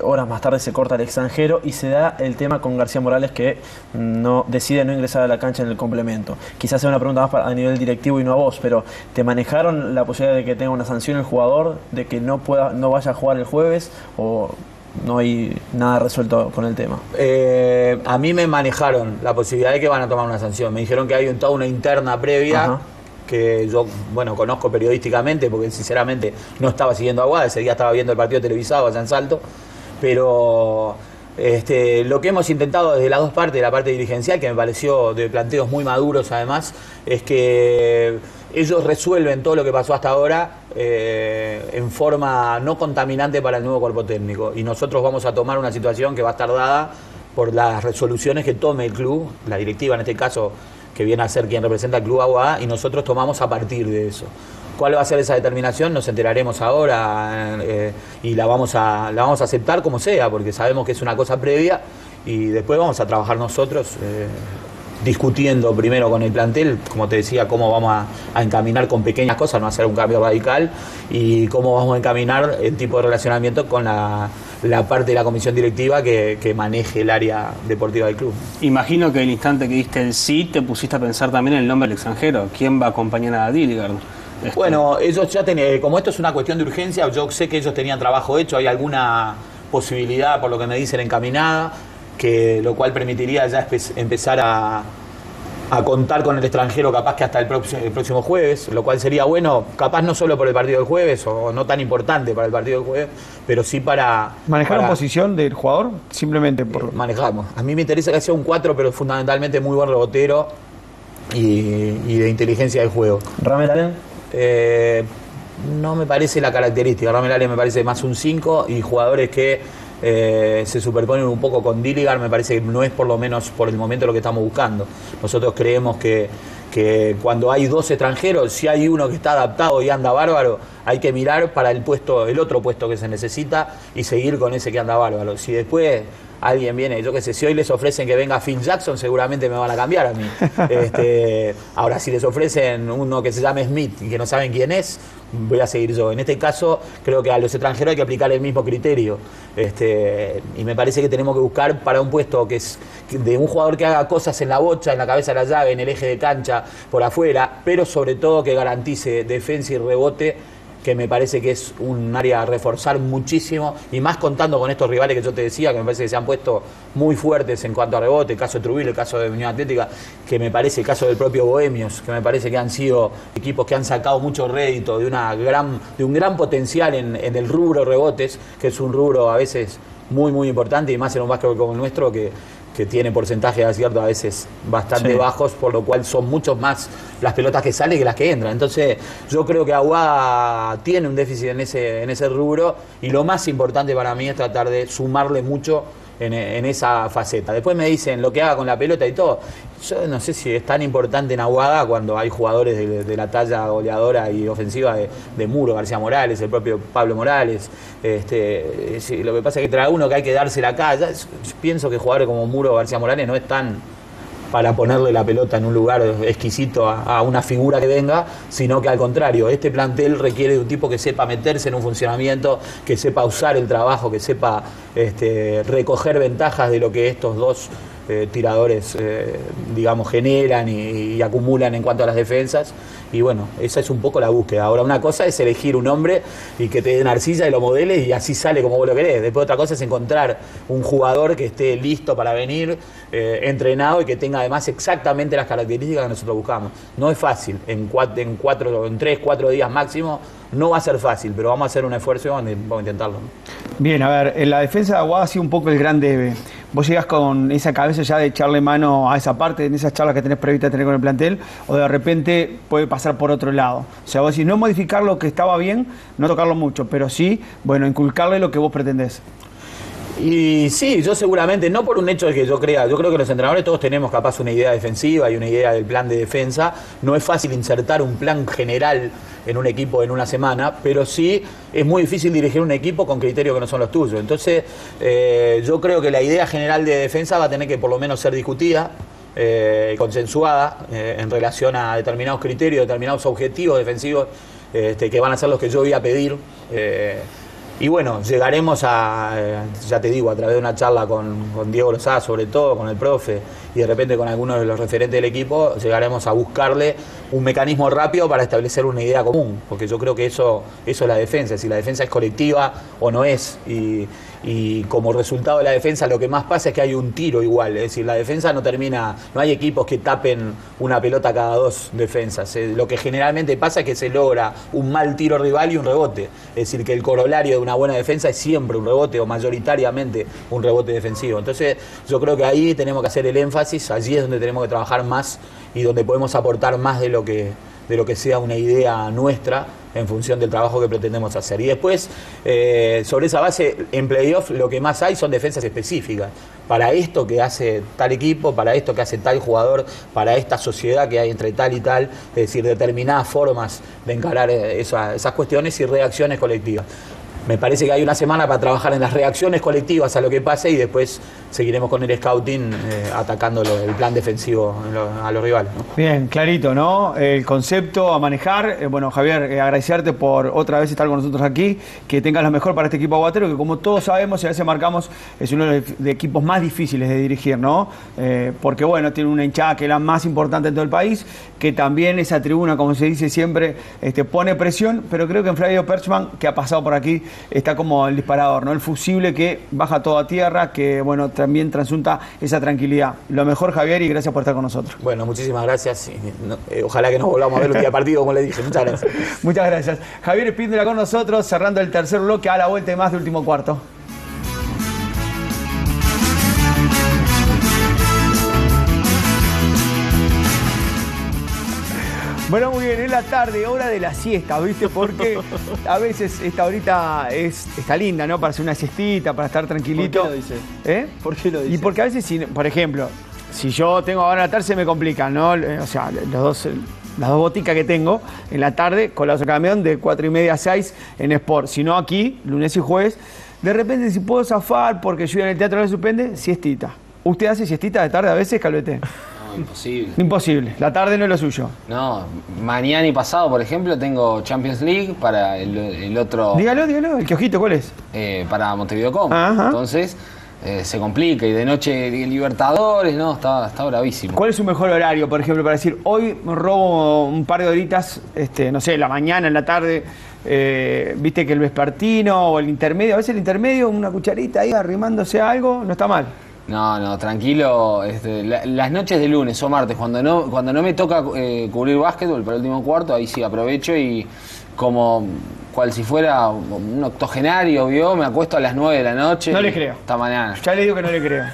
horas más tarde se corta al extranjero y se da el tema con García Morales, que decide no ingresar a la cancha en el complemento. Quizás sea una pregunta más a nivel directivo y no a vos, pero ¿te manejaron la posibilidad de que tenga una sanción el jugador, de que no vaya a jugar el jueves, o no hay nada resuelto con el tema? A mí me manejaron la posibilidad de que van a tomar una sanción. Me dijeron que hay toda una interna previa. Ajá. Que yo, conozco periodísticamente, porque sinceramente no estaba siguiendo a Aguada, ese día estaba viendo el partido televisado allá en Salto, pero lo que hemos intentado desde las dos partes, de la parte dirigencial, que me pareció de planteos muy maduros además, es que ellos resuelven todo lo que pasó hasta ahora en forma no contaminante para el nuevo cuerpo técnico, y nosotros vamos a tomar una situación que va a estar dada por las resoluciones que tome el club, la directiva en este caso, que viene a ser quien representa al Club Aguada, y nosotros tomamos a partir de eso. ¿Cuál va a ser esa determinación? Nos enteraremos ahora y la vamos a aceptar como sea, porque sabemos que es una cosa previa, y después vamos a trabajar nosotros discutiendo primero con el plantel, como te decía, cómo vamos a encaminar con pequeñas cosas, no hacer un cambio radical, y cómo vamos a encaminar el tipo de relacionamiento con la parte de la comisión directiva que maneje el área deportiva del club. Imagino que el instante que diste el sí, te pusiste a pensar también en el nombre del extranjero. ¿Quién va a acompañar a Dilligard? Bueno, ellos ya como esto es una cuestión de urgencia, yo sé que ellos tenían trabajo hecho, hay alguna posibilidad, por lo que me dicen, encaminada, lo cual permitiría ya empezar a contar con el extranjero capaz que hasta el próximo jueves, lo cual sería bueno, capaz no solo por el partido del jueves, o no tan importante para el partido del jueves, pero sí para... ¿Manejaron posición del jugador? Simplemente por... Manejamos. A mí me interesa que sea un 4, pero fundamentalmente muy buen rebotero y de inteligencia de juego. ¿Ramel Allen? No me parece la característica. Ramel Allen me parece más un 5, y jugadores que se superponen un poco con Dilligard me parece que no es, por lo menos por el momento, lo que estamos buscando. Nosotros creemos que cuando hay dos extranjeros, si hay uno que está adaptado y anda bárbaro, hay que mirar para el otro puesto que se necesita y seguir con ese que anda bárbaro. Si después alguien viene, yo qué sé, si hoy les ofrecen que venga Phil Jackson, seguramente me van a cambiar a mí. Ahora, si les ofrecen uno que se llame Smith y que no saben quién es, voy a seguir yo. En este caso, creo que a los extranjeros hay que aplicar el mismo criterio. Y me parece que tenemos que buscar para un puesto que es de un jugador que haga cosas en la bocha, en la cabeza de la llave, en el eje de cancha, por afuera, pero sobre todo que garantice defensa y rebote, que me parece que es un área a reforzar muchísimo, y más contando con estos rivales que yo te decía, que me parece que se han puesto muy fuertes en cuanto a rebote, el caso de Trubil, el caso de Unión Atlética, que me parece el caso del propio Bohemios, que me parece que han sido equipos que han sacado mucho rédito de un gran potencial en el rubro rebotes, que es un rubro a veces muy muy importante, y más en un básquetbol como el nuestro, que tiene porcentajes de acierto a veces bastante bajos, por lo cual son muchos más las pelotas que salen que las que entran. Entonces yo creo que Aguada tiene un déficit en ese rubro, y lo más importante para mí es tratar de sumarle mucho en esa faceta. Después me dicen lo que haga con la pelota y todo. Yo no sé si es tan importante en Aguada cuando hay jugadores de la talla goleadora y ofensiva de Muro, García Morales, el propio Pablo Morales. Lo que pasa es que trae uno que hay que dársela acá. Yo pienso que jugadores como Muro o García Morales no están para ponerle la pelota en un lugar exquisito a una figura que venga, sino que al contrario, este plantel requiere de un tipo que sepa meterse en un funcionamiento, que sepa usar el trabajo, que sepa recoger ventajas de lo que estos dos tiradores, digamos, generan y acumulan en cuanto a las defensas. Y bueno, esa es un poco la búsqueda. Ahora, una cosa es elegir un hombre y que te den arcilla y lo modeles y así sale como vos lo querés. Después otra cosa es encontrar un jugador que esté listo para venir, entrenado y que tenga además exactamente las características que nosotros buscamos. No es fácil, en 3, 4 días máximo no va a ser fácil, pero vamos a hacer un esfuerzo y vamos a intentarlo. Bien, a ver, en la defensa de Aguada ha sido un poco el gran debe. ¿Vos llegás con esa cabeza ya de echarle mano a esa parte, en esas charlas que tenés previstas tener con el plantel, o de repente puede pasar por otro lado? O sea, vos decís, no modificar lo que estaba bien, no tocarlo mucho, pero sí, bueno, inculcarle lo que vos pretendés. Y sí, yo seguramente, no por un hecho de que yo creo que los entrenadores todos tenemos capaz una idea defensiva y una idea del plan de defensa. No es fácil insertar un plan general en un equipo en una semana, pero sí es muy difícil dirigir un equipo con criterios que no son los tuyos. Entonces, yo creo que la idea general de defensa va a tener que por lo menos ser discutida, consensuada en relación a determinados criterios, determinados objetivos defensivos que van a ser los que yo voy a pedir. Y bueno, llegaremos ya te digo, a través de una charla con Diego Lozada, sobre todo, con el profe, y de repente con algunos de los referentes del equipo, llegaremos a buscarle un mecanismo rápido para establecer una idea común, porque yo creo que eso es la defensa, si la defensa es colectiva o no es, y como resultado de la defensa lo que más pasa es que hay un tiro igual, es decir, la defensa no hay equipos que tapen una pelota cada 2 defensas, lo que generalmente pasa es que se logra un mal tiro rival y un rebote, es decir, que el corolario de una buena defensa es siempre un rebote o mayoritariamente un rebote defensivo. Entonces yo creo que ahí tenemos que hacer el énfasis, allí es donde tenemos que trabajar más y donde podemos aportar más de lo que sea una idea nuestra en función del trabajo que pretendemos hacer. Y después, sobre esa base, en playoff lo que más hay son defensas específicas. Para esto que hace tal equipo, para esto que hace tal jugador, para esta sociedad que hay entre tal y tal, es decir, determinadas formas de encarar esas cuestiones y reacciones colectivas. Me parece que hay una semana para trabajar en las reacciones colectivas a lo que pase y después seguiremos con el scouting atacando el plan defensivo a los rivales, ¿no? Bien, clarito, ¿no? El concepto a manejar. Bueno, Javier, agradecerte por otra vez estar con nosotros aquí, que tengas lo mejor para este equipo aguatero, que como todos sabemos y a veces marcamos, es uno de los equipos más difíciles de dirigir, ¿no? Porque, bueno, tiene una hinchada que es la más importante en todo el país, que también esa tribuna, como se dice siempre, pone presión, pero creo que en Flavio Perchman, que ha pasado por aquí, está como el disparador, ¿no? El fusible que baja todo a tierra, que bueno, también transunta esa tranquilidad. Lo mejor, Javier, y gracias por estar con nosotros. Bueno, muchísimas gracias. Ojalá que nos volvamos a ver un día partido, como le dije. Muchas gracias. Muchas gracias. Javier Espíndola con nosotros, cerrando el tercer bloque a la vuelta y más de último cuarto. Bueno, muy bien, es la tarde, hora de la siesta, ¿viste? Porque a veces esta horita está linda, ¿no? Para hacer una siestita, para estar tranquilito. ¿Por qué lo dice? ¿Por qué lo dice? Y porque a veces, por ejemplo, si yo tengo ahora en la tarde se me complica, ¿no? O sea, las dos boticas que tengo en la tarde con la camión de 4:30 a 6 en Sport. Si no aquí, lunes y jueves, de repente si puedo zafar porque yo en el teatro no suspende, siestita. ¿Usted hace siestita de tarde a veces, Calvete? Imposible. Imposible. La tarde no es lo suyo. No, mañana y pasado, por ejemplo, tengo Champions League para el otro... Dígalo. ¿El kiosquito cuál es? Para Montevideo Com. Ajá. Entonces, se complica. Y de noche Libertadores, ¿no? Está bravísimo. ¿Cuál es su mejor horario, por ejemplo, para decir, hoy me robo un par de horitas, no sé, la mañana, en la tarde, viste que el vespertino o el intermedio, a veces el intermedio, una cucharita ahí arrimándose a algo, no está mal. No, tranquilo. Las noches de lunes o martes, cuando no me toca cubrir básquetbol para el último cuarto, ahí sí aprovecho y como cual si fuera un octogenario, ¿vio? Me acuesto a las 9 de la noche. No le creo. Hasta mañana. Ya le digo que no le creo.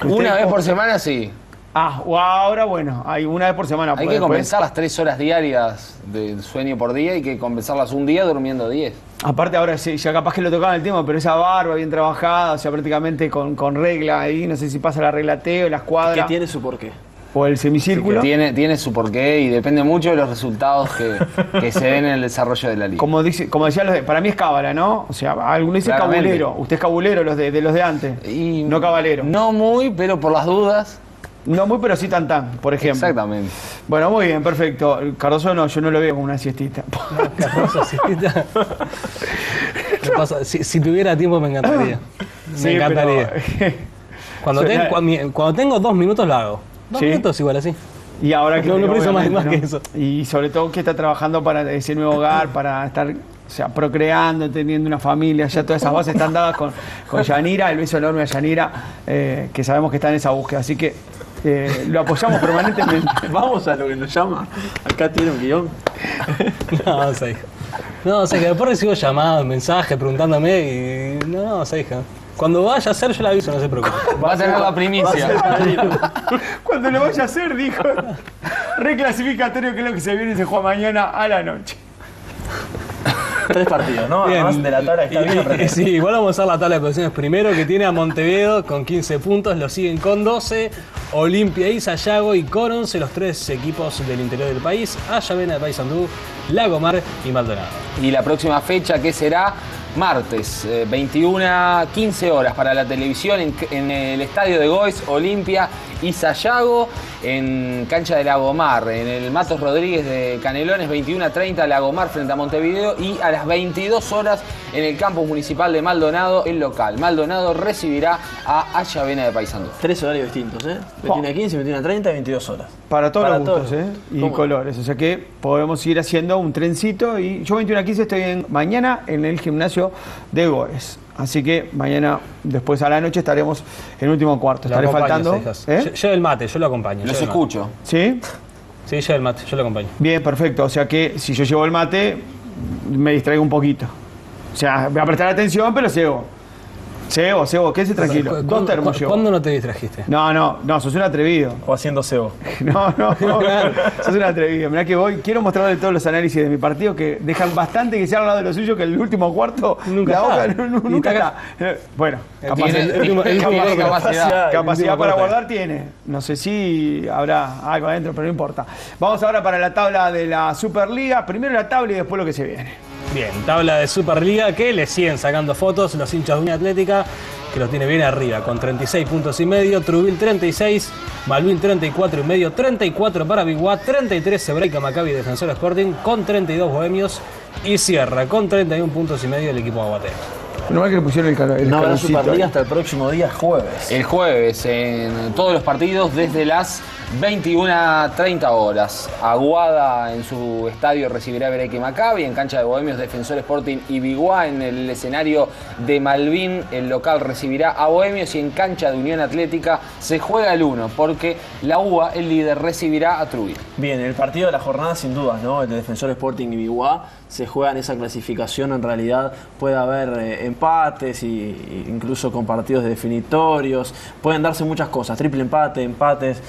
Una vez por semana sí. O ahora, bueno, hay una vez por semana. Hay que compensar las 3 horas diarias de sueño por día, hay que compensarlas un día durmiendo 10. Aparte ahora sí, ya capaz que lo tocaban el tema, pero esa barba bien trabajada, o sea, prácticamente con regla ahí, no sé si pasa la regla T o la escuadra. Que tiene su porqué. O el semicírculo. Tiene su porqué y depende mucho de los resultados que se den en el desarrollo de la liga. Como decían los para mí es cábala, ¿no? O sea, alguno dice Claramente. cabulero. Usted es cabulero los de los de antes. Y no cabalero. No muy, pero por las dudas. No muy, pero sí tan, por ejemplo. Exactamente. Bueno, muy bien, perfecto. Cardoso no, yo no lo veo como una siestita. Cardoso, siestita. Si tuviera tiempo me encantaría. Me encantaría. Pero, cuando tengo 2 minutos lo hago. 2 minutos igual así. Y ahora que no preciso más que eso. Y sobre todo que está trabajando para ese nuevo hogar, para estar, o sea, procreando, teniendo una familia, ya todas esas bases están dadas con Yanira, el beso enorme a Yanira, que sabemos que está en esa búsqueda, así que lo apoyamos permanentemente. Vamos a lo que nos llama. Acá tiene un guión. No, sé. No, o sea, que después recibo llamadas, mensajes preguntándome y no, sé, hija. Cuando vaya a hacer, yo le aviso, no se preocupe. Va a tener la primicia. Cuando lo vaya a hacer, dijo. Reclasificatorio, que es lo que se viene y se juega mañana a la noche. 3 partidos, ¿no? Bien. Además de la tabla que está bien apretada. Sí, igual vamos a hacer la tabla de posiciones. Primero que tiene a Montevideo con 15 puntos, lo siguen con 12, Olimpia y Sayago, y con 11 los 3 equipos del interior del país, Avellaneda de Paysandú, Lagomar y Maldonado. Y la próxima fecha, que será martes, 21:15 horas para la televisión en el estadio de Goiz, Olimpia y Sayago, en cancha de Lagomar, en el Matos Rodríguez de Canelones, 21:30 Lagomar frente a Montevideo, y a las 22 horas en el campus municipal de Maldonado, el local. Maldonado recibirá a Avellaneda de Paysandú. 3 horarios distintos, 21:15, 21:30 y 22 horas. Para todos los gustos, todos. Y ¿Cómo? colores. O sea que podemos ir haciendo un trencito. Y yo 21:15 estoy mañana en el gimnasio de Goes. Así que mañana, después a la noche, estaremos en el último cuarto. Estaré faltando. Yo el mate, yo lo acompaño. Los escucho. ¿Sí? Sí, yo el mate, yo lo acompaño. Bien, perfecto. O sea que si yo llevo el mate, me distraigo un poquito. O sea, voy a prestar atención, pero ciego. Ciego, quédese tranquilo. 2 termos llevo. ¿Cuándo no te distrajiste? No, sos un atrevido. O haciendo cebo. No, sos un atrevido. Mirá que quiero mostrarle todos los análisis de mi partido que dejan bastante que sea al lado de lo suyo, que el último cuarto nunca está. Bueno, capacidad para guardar tiene. No sé si habrá algo adentro, pero no importa. Vamos ahora para la tabla de la Superliga. Primero la tabla y después lo que se viene. Bien, tabla de Superliga que le siguen sacando fotos los hinchas de Unión Atlética, que los tiene bien arriba, con 36 puntos y medio, Trubil 36, Malvin 34 y medio, 34 para Biguá, 33 Hebraica Maccabi Defensor Sporting, con 32 Bohemios, y cierra con 31 puntos y medio el equipo aguatero. No es que le pusieron el No habrá escaloncito Superliga ahí. hasta el próximo día, jueves. El jueves, en todos los partidos, desde las 21:30 horas. Aguada en su estadio recibirá a Hebraica Maccabi, en cancha de Bohemios Defensor Sporting y Biguá en el escenario de Malvin. El local recibirá a Bohemios, y en cancha de Unión Atlética se juega el 1, porque la UBA, el líder, recibirá a Trubil. Bien, el partido de la jornada sin dudas, ¿no? El de Defensor Sporting y Biguá se juega en esa clasificación. En realidad puede haber empates y incluso con partidos definitorios. Pueden darse muchas cosas, triple empate, empates,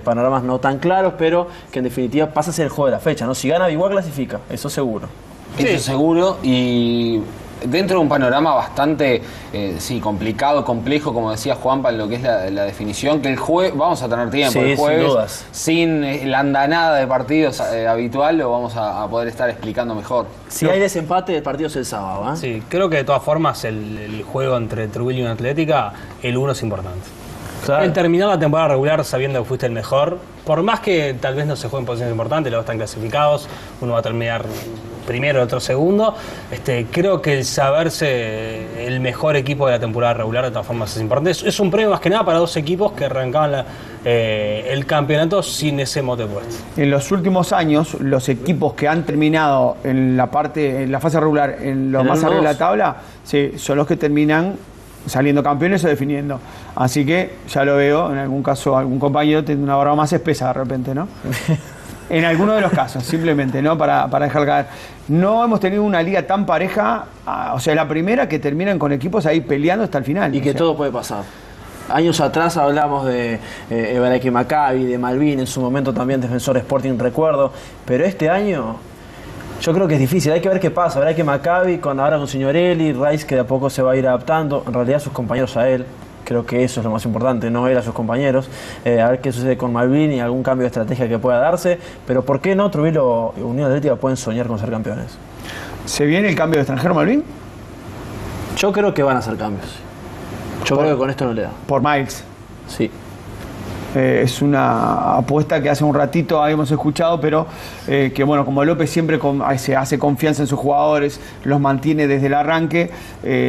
panoramas no tan claros, pero que en definitiva pasa a ser el juego de la fecha, ¿no? Si gana Biguá clasifica, eso seguro. Eso seguro, y dentro de un panorama bastante complicado, complejo, como decía Juanpa, en lo que es la definición, que el jueves vamos a tener tiempo, Sí, el jueves, sin dudas. sin la andanada de partidos habitual, lo vamos a poder estar explicando mejor. Si hay desempate, el partido es el sábado, ¿eh? Sí, creo que de todas formas el juego entre Trubil y Unión Atlética, el 1 es importante. Claro. El terminar la temporada regular sabiendo que fuiste el mejor, por más que tal vez no se juegue en posiciones importantes, los dos están clasificados, uno va a terminar primero, el otro segundo. Creo que el saberse el mejor equipo de la temporada regular de todas formas es importante. Es un premio más que nada para 2 equipos que arrancaban el campeonato sin ese mote puesto. En los últimos años, los equipos que han terminado en la fase regular, en lo En más el arriba de la 1-2. tabla, sí, son los que terminan saliendo campeones o definiendo. Así que ya lo veo, en algún caso algún compañero tiene una barba más espesa de repente, ¿no? En alguno de los casos, simplemente, ¿no? Para dejar caer. No hemos tenido una liga tan pareja, o sea, la primera que terminan con equipos ahí peleando hasta el final. Y que o sea, todo puede pasar. Años atrás hablamos de Ebraica Maccabi, de Malvin, en su momento también Defensor Sporting, recuerdo, pero este año yo creo que es difícil, hay que ver qué pasa. Ebraica Maccabi, ahora con Signorelli, Rice que de a poco se va a ir adaptando, en realidad sus compañeros a él, creo que eso es lo más importante, no él a sus compañeros, a ver qué sucede con Malvin y algún cambio de estrategia que pueda darse, pero ¿por qué no Trujillo y Unión Atlética pueden soñar con ser campeones? ¿Se viene el cambio de extranjero, Malvin? Yo creo que van a hacer cambios. Yo creo que con esto no le da. Por Miles. Sí. Es una apuesta que hace un ratito habíamos escuchado, pero que bueno, como López siempre se hace confianza en sus jugadores, los mantiene desde el arranque,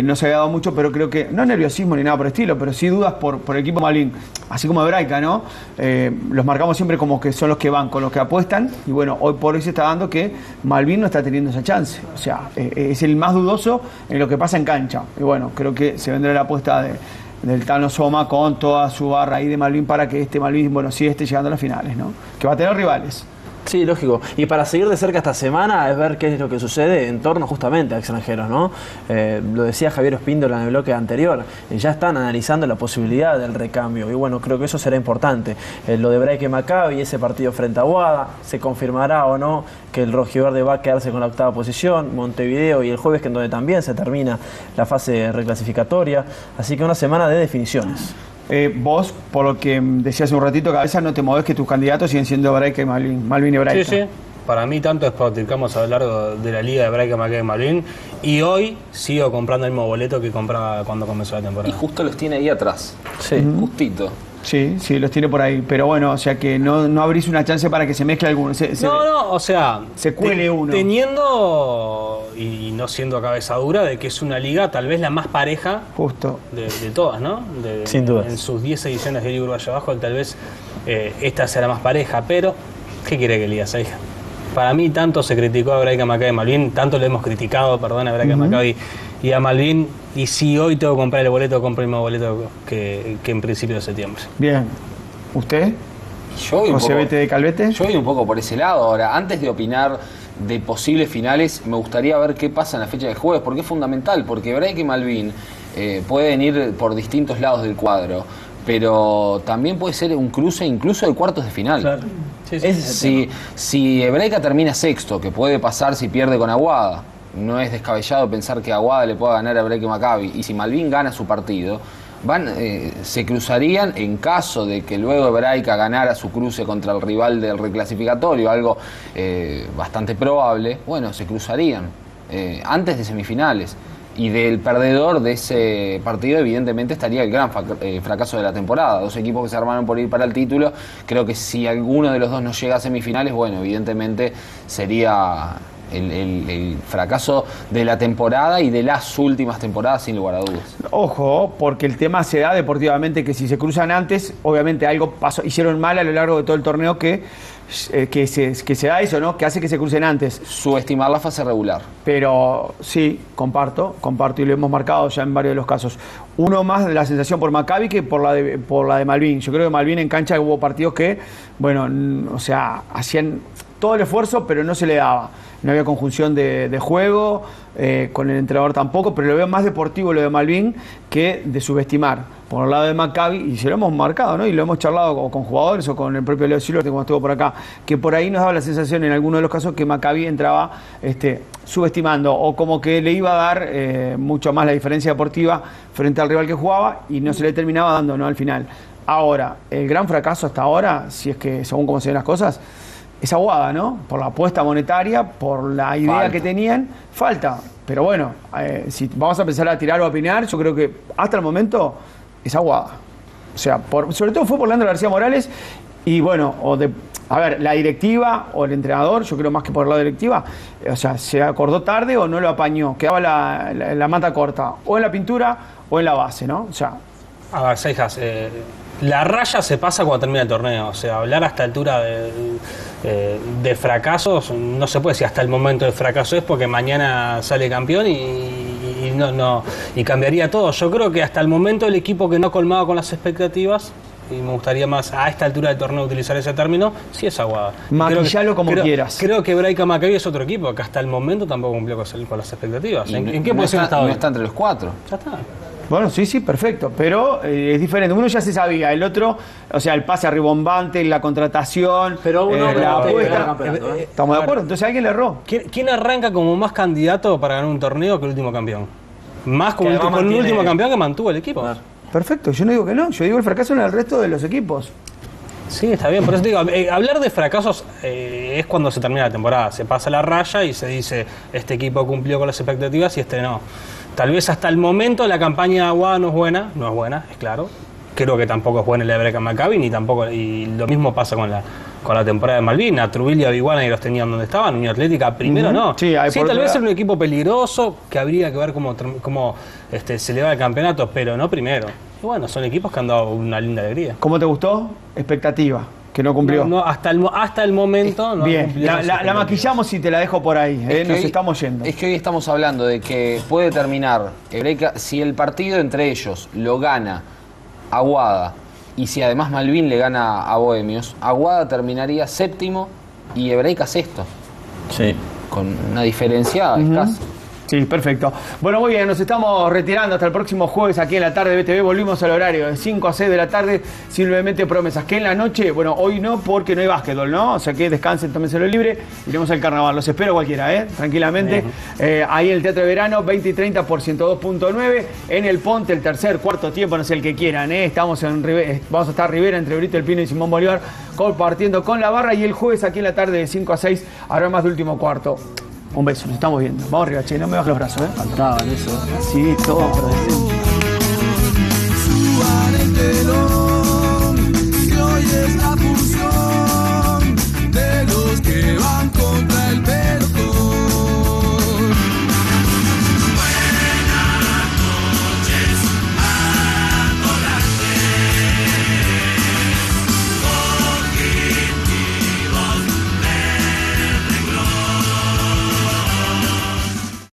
no se había dado mucho, pero creo que, no nerviosismo ni nada por el estilo, pero sí dudas por el equipo Malvin, así como Ebraica, ¿no? Los marcamos siempre como que son los que van, con los que apuestan, y bueno, hoy por hoy se está dando que Malvin no está teniendo esa chance, o sea, es el más dudoso en lo que pasa en cancha, y bueno, creo que se vendrá la apuesta del Tano Soma con toda su barra ahí de Malvin para que Malvin, bueno, sí esté llegando a las finales, ¿no? Que va a tener rivales. Sí, lógico. Y para seguir de cerca esta semana es ver qué es lo que sucede en torno justamente a extranjeros, ¿no? Lo decía Javier Espíndola en el bloque anterior, ya están analizando la posibilidad del recambio y bueno, creo que eso será importante. Lo de Ebraica Maccabi, ese partido frente a Aguada, se confirmará o no que el rojiverde va a quedarse con la octava posición, Montevideo y el jueves que en donde también se termina la fase reclasificatoria, así que una semana de definiciones. Vos, por lo que decías hace un ratito, Cabeza, no te movés que tus candidatos siguen siendo Ebraica y Malvin y Ebraica. Sí, sí. Para mí tanto es practicamos a lo largo de la liga de Ebraica, Maccabi y Malvin. Y hoy sigo comprando el mismo boleto que compraba cuando comenzó la temporada. Y justo los tiene ahí atrás. Sí. Justito. Sí, sí, los tiene por ahí. Pero bueno, o sea que no abrís una chance para que se mezcle alguno. No, o sea... Se cuele uno. Teniendo, y no siendo cabeza dura, de que es una liga tal vez la más pareja justo de todas, ¿no? Sin duda. En sus 10 ediciones de Liga Uruguaya Abajo, tal vez esta sea la más pareja. Pero, ¿qué quiere que le diga, hija? Para mí tanto se criticó a Ebraica Maccabi y Malvin, tanto le hemos criticado, perdón, a Ebraica Maccabi y a Malvin, y si hoy tengo que comprar el boleto, compro el mismo boleto que en principio de septiembre. Bien. ¿Usted? José Bete de Calvete. Yo voy un poco por ese lado. Ahora, antes de opinar de posibles finales, me gustaría ver qué pasa en la fecha de jueves, porque es fundamental, porque Ebraica y Malvin pueden ir por distintos lados del cuadro, pero también puede ser un cruce incluso de cuartos de final. Claro. Sí, si Ebraica termina sexto, que puede pasar si pierde con Aguada, no es descabellado pensar que Aguada le pueda ganar a Ebraica Maccabi, y si Malvin gana su partido, se cruzarían en caso de que luego Ebraica ganara su cruce contra el rival del reclasificatorio, algo bastante probable, bueno, se cruzarían antes de semifinales. Y del perdedor de ese partido, evidentemente, estaría el gran fracaso de la temporada. Dos equipos que se armaron por ir para el título. Creo que si alguno de los dos no llega a semifinales, bueno, evidentemente sería el fracaso de la temporada y de las últimas temporadas, sin lugar a dudas. Ojo, porque el tema se da deportivamente que si se cruzan antes, obviamente algo pasó, hicieron mal a lo largo de todo el torneo que se da eso, ¿no? Que hace que se crucen antes. Subestimar la fase regular. Pero sí, comparto y lo hemos marcado ya en varios de los casos. Uno más de la sensación por Maccabi que por la de Malvin. Yo creo que Malvin en cancha hubo partidos que, bueno, o sea, hacían todo el esfuerzo, pero no se le daba. No había conjunción de juego, con el entrenador tampoco, pero lo veo más deportivo lo de Malvin que de subestimar. Por el lado de Maccabi, y se lo hemos marcado, ¿no? Y lo hemos charlado con jugadores o con el propio Leo Silva, cuando estuvo por acá, que por ahí nos daba la sensación en algunos de los casos que Maccabi entraba subestimando o como que le iba a dar mucho más la diferencia deportiva frente al rival que jugaba y no se le terminaba dando, ¿no? Al final. Ahora, el gran fracaso hasta ahora, si es que según cómo se ven las cosas, es Aguada, ¿no? Por la apuesta monetaria, por la idea que tenían, falta. Pero bueno, si vamos a empezar a tirar o a opinar, yo creo que hasta el momento es Aguada. O sea, sobre todo fue por Leandro García Morales y bueno, a ver, la directiva o el entrenador, yo creo más que por la directiva, o sea, se acordó tarde o no lo apañó, quedaba la manta corta, o en la pintura o en la base, ¿no? O sea... A ver, Seijas, la raya se pasa cuando termina el torneo, o sea, hablar a esta altura de fracasos, no se puede decir hasta el momento del fracaso es porque mañana sale campeón y cambiaría todo. Yo creo que hasta el momento el equipo que no colmaba con las expectativas, y me gustaría más a esta altura del torneo utilizar ese término, sí es Aguada. Maquillalo como quieras. Creo que Ebraica Maccabi es otro equipo que hasta el momento tampoco cumplió con las expectativas. ¿En qué posición está hoy? No está entre los cuatro. Ya está. Bueno, sí, perfecto, pero es diferente. Uno ya se sabía, el otro, o sea, el pase arribombante, la contratación, pero uno la apuesta. Estamos A de ver, acuerdo, entonces alguien le erró. ¿Quién arranca como más candidato para ganar un torneo que el último campeón? Más con, Que además con un mantiene- último campeón que mantuvo el equipo. Perfecto, yo no digo que no, yo digo el fracaso en el resto de los equipos. Sí, está bien, por eso te digo, hablar de fracasos es cuando se termina la temporada, se pasa la raya y se dice, este equipo cumplió con las expectativas y este no. Tal vez hasta el momento la campaña de Aguada no es buena, es claro. Creo que tampoco es buena el de Breca Maccabi, ni tampoco, y lo mismo pasa con la temporada de Malvin. Trujillo y Iguana y los tenían donde estaban, Unión Atlética primero no. Sí, tal vez era un equipo peligroso, que habría que ver cómo se le va el campeonato, pero no primero. Y bueno, son equipos que han dado una linda alegría. ¿Cómo te gustó? Expectativa, que no cumplió. No, hasta el momento no. Bien, la maquillamos y te la dejo por ahí, nos estamos yendo. Es que hoy estamos hablando de que puede terminar Hebraica, si el partido entre ellos lo gana Aguada y si además Malvin le gana a Bohemios, Aguada terminaría séptimo y Hebraica sexto. Sí. Con una diferencia escasa. Sí, perfecto. Bueno, muy bien, nos estamos retirando hasta el próximo jueves aquí en la tarde de BTV. Volvimos al horario de 5 a 6 de la tarde, simplemente promesas. Que en la noche, bueno, hoy no porque no hay básquetbol, ¿no? O sea que descansen, tómenselo libre, iremos al carnaval. Los espero cualquiera, tranquilamente. Ahí en el Teatro de Verano, 20 y 30 por 102.9. En el Ponte, el tercer, cuarto tiempo, no sé el que quieran, vamos a estar Rivera entre Brito, El Pino y Simón Bolívar compartiendo con la barra. Y el jueves aquí en la tarde de 5 a 6 habrá más de último cuarto. Un beso, nos estamos viendo. Vamos arriba, che, no me bajes los brazos, Faltaban eso. Sí, todo. Su arete, que hoy es la fusión.